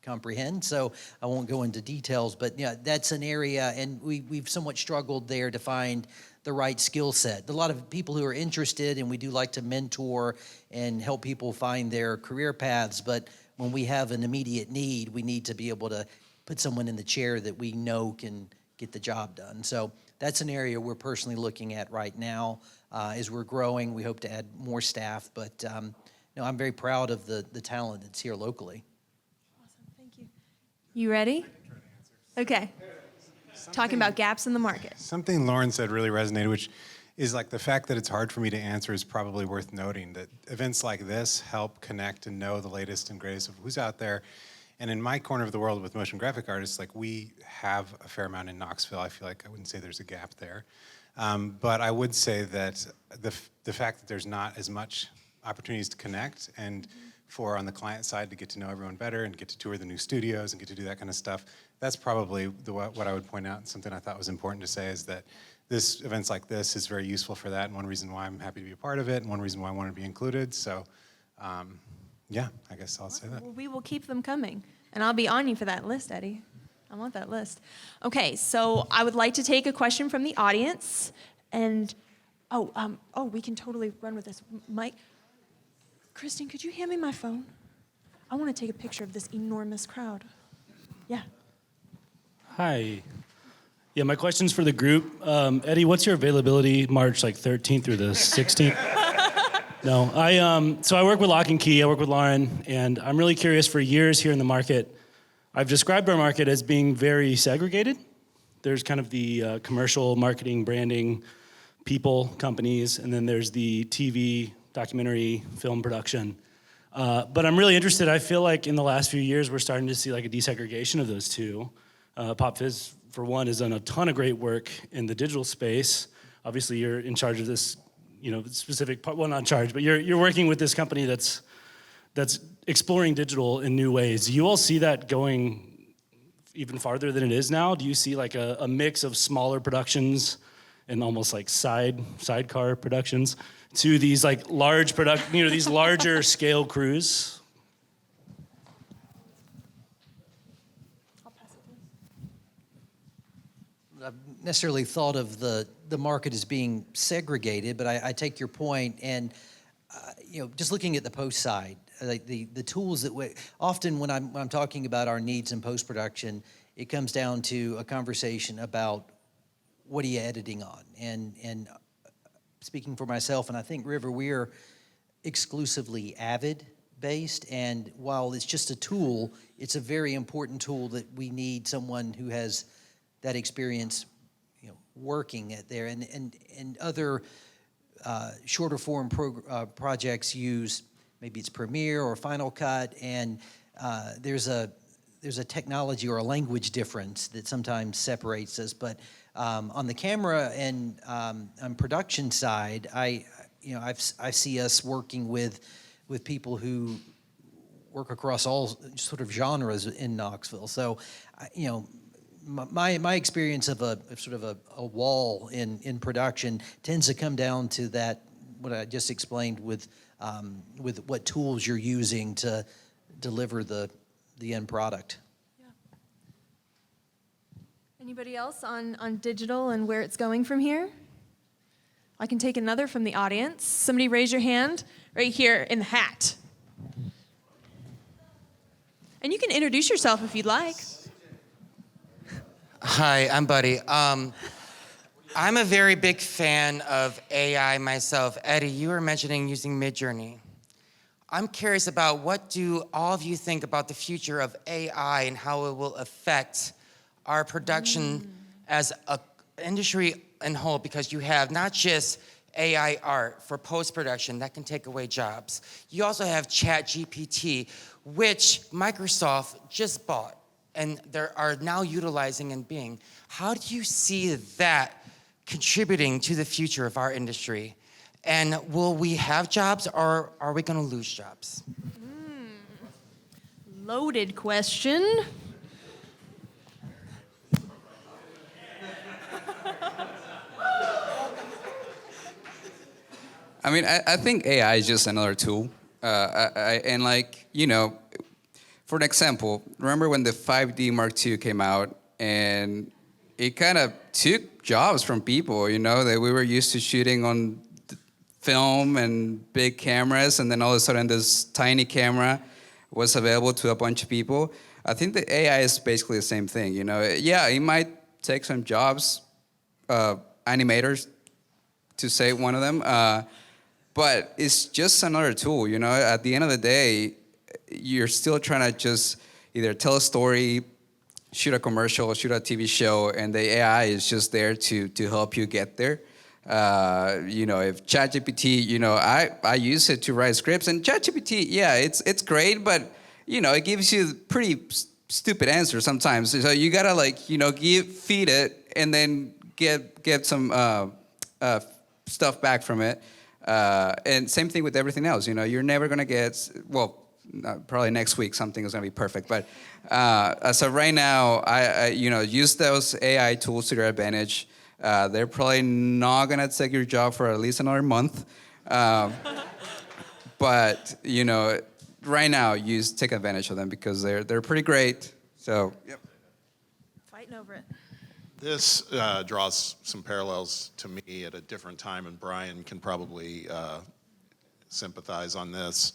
comprehend, so I won't go into details, but yeah, that's an area, and we've somewhat struggled there to find the right skill set. A lot of people who are interested, and we do like to mentor and help people find their career paths, but when we have an immediate need, we need to be able to put someone in the chair that we know can get the job done. So that's an area we're personally looking at right now. As we're growing, we hope to add more staff, but I'm very proud of the talent that's here locally. Awesome, thank you. You ready? Okay. Talking about gaps in the market. Something Lauren said really resonated, which is like the fact that it's hard for me to answer is probably worth noting, that events like this help connect and know the latest and greatest of who's out there. And in my corner of the world with motion graphic artists, like we have a fair amount in Knoxville. I feel like I wouldn't say there's a gap there. But I would say that the fact that there's not as much opportunities to connect and for on the client side to get to know everyone better and get to tour the new studios and get to do that kind of stuff, that's probably what I would point out. And something I thought was important to say is that events like this is very useful for that, and one reason why I'm happy to be a part of it, and one reason why I want to be included. So, yeah, I guess I'll say that. Well, we will keep them coming, and I'll be on you for that list, Edy. I want that list. Okay, so I would like to take a question from the audience, and we can totally run with this. Mike, Kristen, could you hand me my phone? I want to take a picture of this enormous crowd. Yeah. Hi. Yeah, my question's for the group. Edy, what's your availability March 13th through the 16th? No, I work with Loch and Key, I work with Lauren, and I'm really curious. For years here in the market, I've described our market as being very segregated. There's kind of the commercial marketing, branding, people, companies, and then there's the TV, documentary, film production. But I'm really interested. I feel like in the last few years, we're starting to see like a desegregation of those two. Pop Fizz, for one, has done a ton of great work in the digital space. Obviously, you're in charge of this, specific part. Well, not in charge, but you're working with this company that's exploring digital in new ways. Do you all see that going even farther than it is now? Do you see like a mix of smaller productions and almost like sidecar productions to these like large these larger scale crews? I've necessarily thought of the market as being segregated, but I take your point, and just looking at the post side, like the tools that often when I'm talking about our needs in post production, it comes down to a conversation about what are you editing on, and speaking for myself, and I think RIVR, we're exclusively Avid based, and while it's just a tool, it's a very important tool that we need someone who has that experience, working at there, and other shorter form projects use, maybe it's Premiere or Final Cut, and there's a technology or a language difference that sometimes separates us. But on the camera and on production side, I see us working with people who work across all sort of genres in Knoxville. So, my experience of a wall in production tends to come down to that, what I just explained with what tools you're using to deliver the end product. Yeah. Anybody else on digital and where it's going from here? I can take another from the audience. Somebody raise your hand right here in the hat. And you can introduce yourself if you'd like. Hi, I'm Buddy. I'm a very big fan of AI myself. Edy, you were mentioning using Midjourney. I'm curious about what do all of you think about the future of AI and how it will affect our production as an industry in whole, because you have not just AI art for post-production that can take away jobs. You also have ChatGPT, which Microsoft just bought and they are now utilizing in Bing. How do you see that contributing to the future of our industry? And will we have jobs or are we gonna lose jobs? Loaded question. I mean, I think AI is just another tool. And like, you know, for an example, remember when the 5D Mark II came out and it kind of took jobs from people, you know, that we were used to shooting on film and big cameras, and then all of a sudden this tiny camera was available to a bunch of people. I think the AI is basically the same thing, you know. Yeah, it might take some jobs, animators, to say one of them, but it's just another tool, you know. At the end of the day, you're still trying to just either tell a story, shoot a commercial, shoot a TV show, and the AI is just there to help you get there. You know, if ChatGPT, you know, I use it to write scripts, and ChatGPT, yeah, it's great, but you know, it gives you pretty stupid answers sometimes. So you gotta like, you know, feed it, and then get some stuff back from it. And same thing with everything else. You know, you're never gonna get, well, probably next week something is gonna be perfect. But so right now, I you know, use those AI tools to their advantage. They're probably not gonna take your job for at least another month. But you know, right now, take advantage of them because they're pretty great. So, yep. Fighting over it. This draws some parallels to me at a different time, and Brian can probably sympathize on this.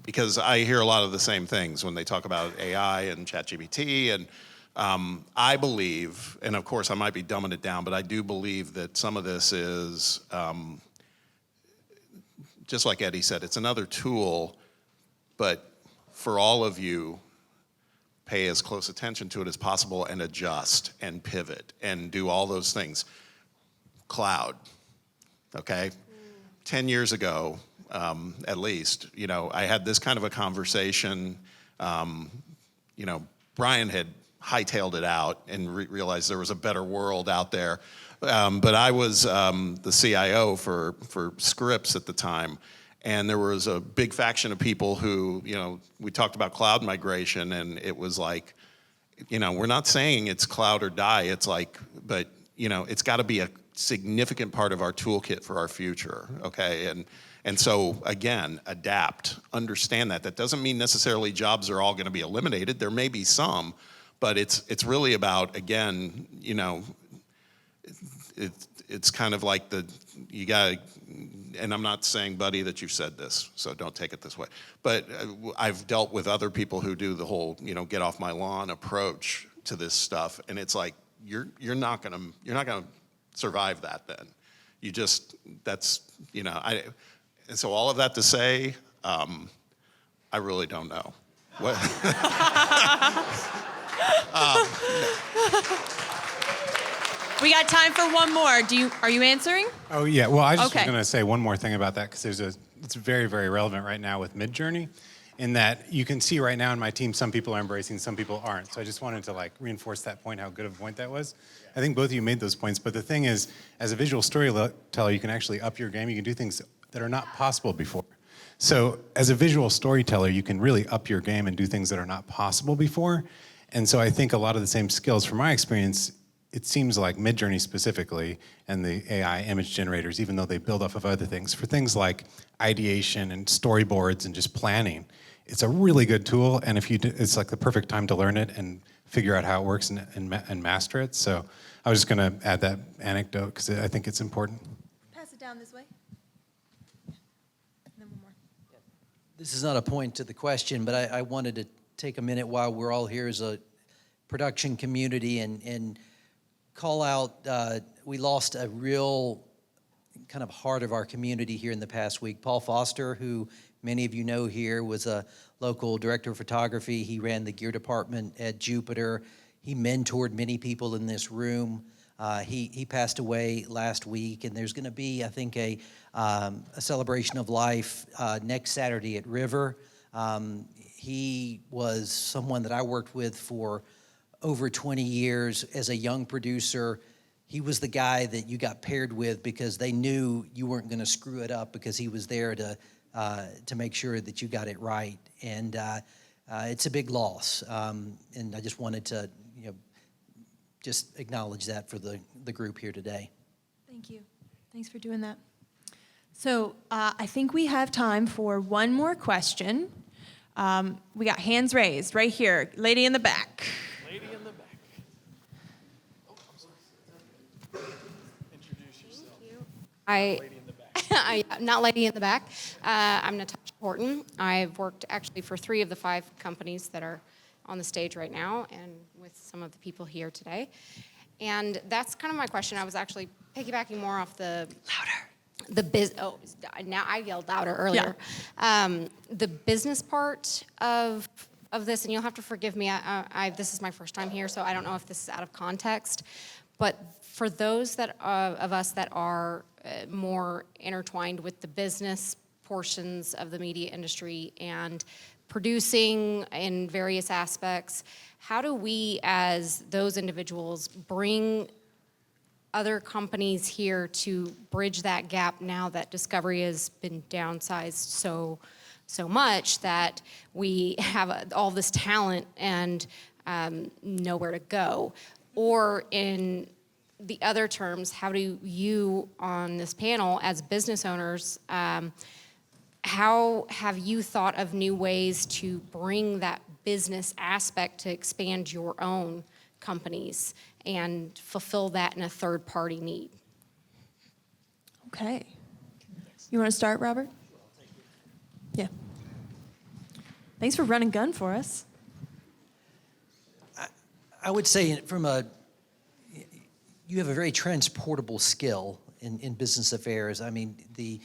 Because I hear a lot of the same things when they talk about AI and ChatGPT, and I believe, and of course I might be dumbing it down, but I do believe that some of this is, just like Edy said, it's another tool, but for all of you, pay as close attention to it as possible and adjust and pivot and do all those things. Cloud, okay? 10 years ago, at least, you know, I had this kind of a conversation. You know, Brian had hightailed it out and realized there was a better world out there. But I was the CIO for Scripps at the time. And there was a big faction of people who, you know, we talked about cloud migration, and it was like, you know, we're not saying it's cloud or die. It's like, but, you know, it's got to be a significant part of our toolkit for our future, okay? And so, again, adapt, understand that. That doesn't mean necessarily jobs are all going to be eliminated. There may be some, but it's really about, again, you know, it's kind of like you got to, and I'm not saying, buddy, that you've said this, so don't take it this way. But I've dealt with other people who do the whole, you know, get off my lawn approach to this stuff, and it's like you're not gonna survive that. Then you just, that's, you know, and so all of that to say, I really don't know. What? We got time for one more. Are you answering? Oh yeah. Well, I just was Okay. going to say one more thing about that because it's very, very relevant right now with Midjourney, in that you can see right now in my team some people are embracing, some people aren't. So I just wanted to like reinforce that point, how good of a point that was. I think both of you made those points, but the thing is, as a visual storyteller, you can actually up your game. You can do things that are not possible before. So as a visual storyteller, you can really up your game and do things that are not possible before. And so I think a lot of the same skills, from my experience, it seems like Midjourney specifically and the AI image generators, even though they build off of other things, for things like ideation and storyboards and just planning, it's a really good tool. And it's like the perfect time to learn it and figure out how it works and master it. So I was just going to add that anecdote because I think it's important. Pass it down this way. And then one more. This is not a point to the question, but I wanted to take a minute while we're all here as a production community and call out, we lost a real kind of heart of our community here in the past week. Paul Foster, who many of you know here, was a local director of photography. He ran the gear department at Jupiter. He mentored many people in this room. He passed away last week, and there's going to be, I think, a celebration of life next Saturday at RIVR. He was someone that I worked with for over 20 years as a young producer. He was the guy that you got paired with because they knew you weren't going to screw it up, because he was there to make sure that you got it right. And it's a big loss. And I just wanted to, just acknowledge that for the group here today. Thank you. Thanks for doing that. So I think we have time for one more question. We got hands raised right here. Lady in the back. Lady in the back. Oh, I'm sorry. Introduce yourself. Lady in the back. I'm not lady in the back. I'm Natasha Horton. I've worked actually for 3 of the 5 companies that are on the stage right now, and with some of the people here today. And that's kind of my question. I was actually piggybacking more off the now I yelled louder earlier. Yeah. The business part of this, and you'll have to forgive me. This is my first time here, so I don't know if this is out of context. But for those that of us that are more intertwined with the business portions of the media industry and producing in various aspects, how do we as those individuals bring other companies here to bridge that gap now that Discovery has been downsized so much that we have all this talent and nowhere to go? Or in the other terms, how do you on this panel as business owners, how have you thought of new ways to bring that business aspect to expand your own companies and fulfill that in a third-party need? Okay. You want to start, Robert? Yeah. Thanks for running gun for us. I would say you have a very transportable skill in business affairs. I mean, the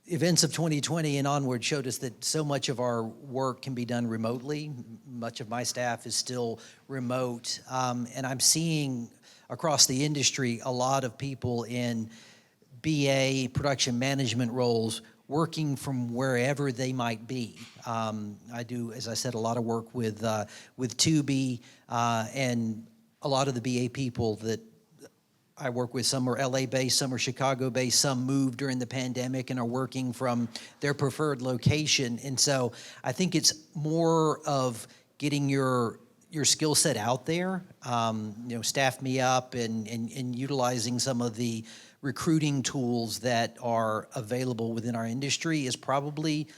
events of 2020 and onward showed us that so much of our work can be done remotely. Much of my staff is still remote. And I'm seeing across the industry a lot of people in BA, production management roles, working from wherever they might be. I do, as I said, a lot of work with Tubi, and a lot of the BA people that I work with, some are LA-based, some are Chicago-based, some moved during the pandemic and are working from their preferred location. And so I think it's more of getting your skill set out there, Staff Me Up and utilizing some of the recruiting tools that are available within our industry is probably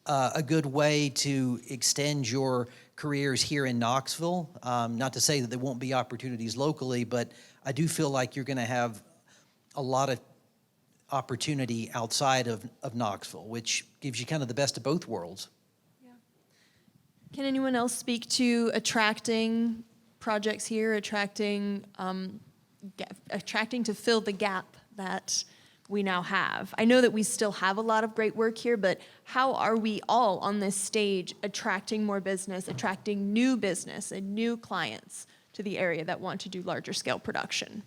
a good way to extend your careers here in Knoxville. Not to say that there won't be opportunities locally, but I do feel like you're going to have a lot of opportunity outside of Knoxville, which gives you kind of the best of both worlds. Yeah. Can anyone else speak to attracting projects here, attracting to fill the gap that we now have? I know that we still have a lot of great work here, but how are we all on this stage attracting more business, attracting new business and new clients to the area that want to do larger scale production?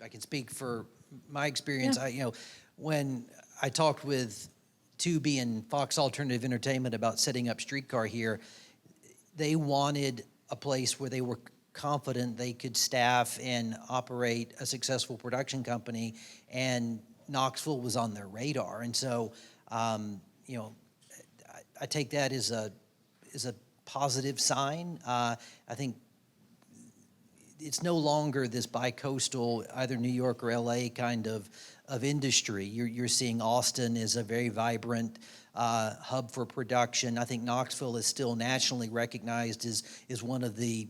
I can speak for my experience. Yeah. When I talked with Tubi and Fox Alternative Entertainment about setting up Streetcar here, they wanted a place where they were confident they could staff and operate a successful production company, and Knoxville was on their radar. And so, I take that as a positive sign. I think it's no longer this bi-coastal, either New York or LA kind of industry. You're seeing Austin is a very vibrant hub for production. I think Knoxville is still nationally recognized as one of the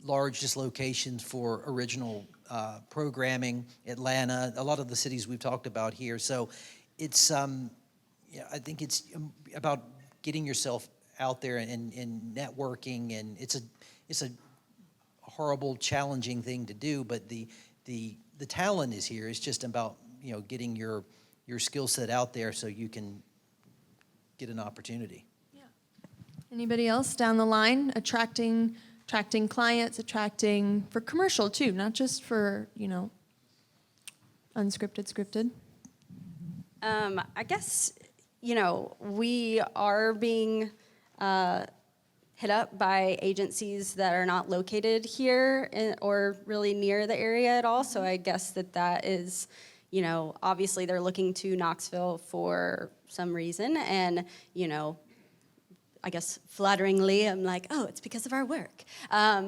largest locations for original programming. Atlanta, a lot of the cities we've talked about here. So it's I think it's about getting yourself out there and networking, and it's a horrible, challenging thing to do, but the talent is here. It's just about getting your skill set out there so you can get an opportunity. Yeah. Anybody else down the line attracting attracting clients, attracting for commercial too, not just for, unscripted, scripted? I guess, we are being hit up by agencies that are not located here or really near the area at all. So I guess that is, obviously they're looking to Knoxville for some reason. And, I guess flatteringly, I'm like, oh, it's because of our work,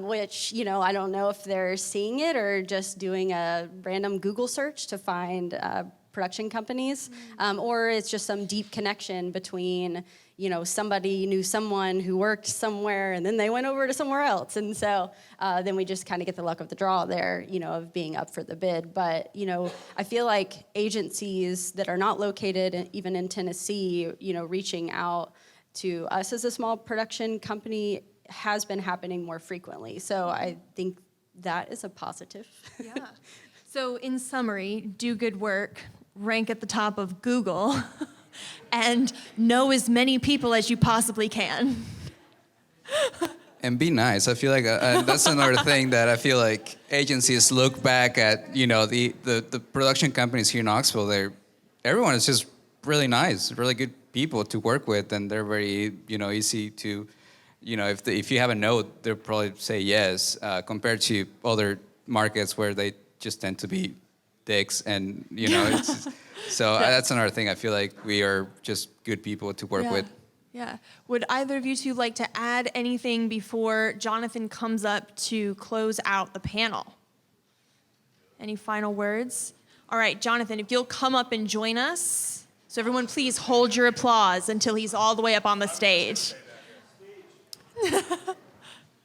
which, I don't know if they're seeing it or just doing a random Google search to find production companies, or it's just some deep connection between, somebody knew someone who worked somewhere and then they went over to somewhere else. And so then we just kind of get the luck of the draw there, of being up for the bid. But, I feel like agencies that are not located even in Tennessee, reaching out to us as a small production company has been happening more frequently. So I think that is a positive. Yeah. So in summary, do good work, rank at the top of Google, and know as many people as you possibly can. And be nice. I feel like that's another thing that I feel like agencies look back at, the production companies here in Knoxville, everyone is just really nice, really good people to work with, and they're very, easy to, if you have a note, they'll probably say yes, compared to other markets where they just tend to be dicks, and so that's another thing. I feel like we are just good people to work with. Yeah. Would either of you two like to add anything before Jonathan comes up to close out the panel? Any final words? All right, Jonathan, if you'll come up and join us. So everyone, please hold your applause until he's all the way up on the stage.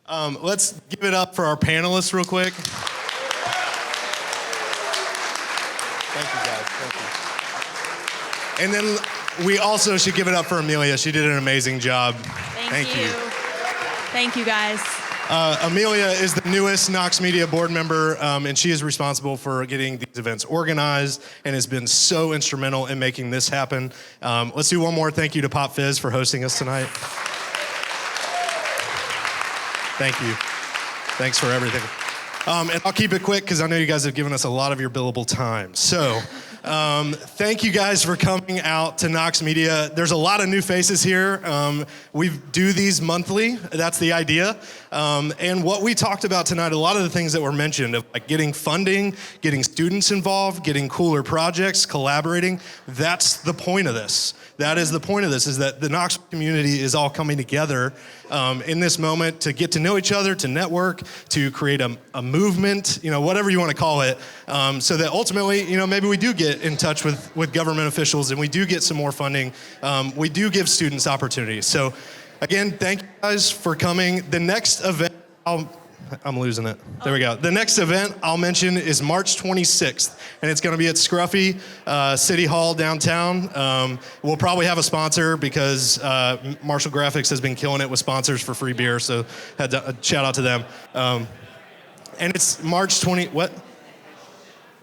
Let's give it up for our panelists real quick. Thank you, guys. Thank you. And then we also should give it up for Amelia. She did an amazing job. Thank you. Thank you, guys. Amelia is the newest Knox Media board member, and she is responsible for getting these events organized and has been so instrumental in making this happen. Let's do one more thank you to Pop Fizz for hosting us tonight. Thank you. Thanks for everything. And I'll keep it quick because I know you guys have given us a lot of your billable time. So thank you guys for coming out to Knox Media. There's a lot of new faces here. We do these monthly. That's the idea. And what we talked about tonight, a lot of the things that were mentioned, like getting funding, getting students involved, getting cooler projects, collaborating, that's the point of this. That is the point of this, is that the Knox community is all coming together in this moment to get to know each other, to network, to create a movement, whatever you want to call it, so that ultimately, maybe we do get in touch with government officials and we do get some more funding. We do give students opportunities. So again, thank you guys for coming. The next event, I'm losing it. There we go. The next event I'll mention is March 26th, and it's going to be at Scruffy City Hall downtown. We'll probably have a sponsor because Marshall Graphics has been killing it with sponsors for free beer, so had to shout out to them. And it's March 20. What?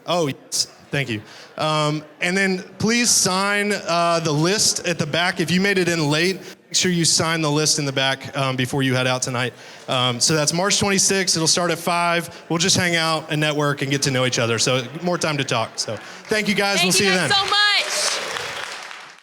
Oh, yes. Thank you. And then please sign the list at the back. If you made it in late, make sure you sign the list in the back before you head out tonight. So that's March 26th. It'll start at 5. We'll just hang out and network and get to know each other. So more time to talk. So thank you guys. We'll see you then. Thank you guys so much.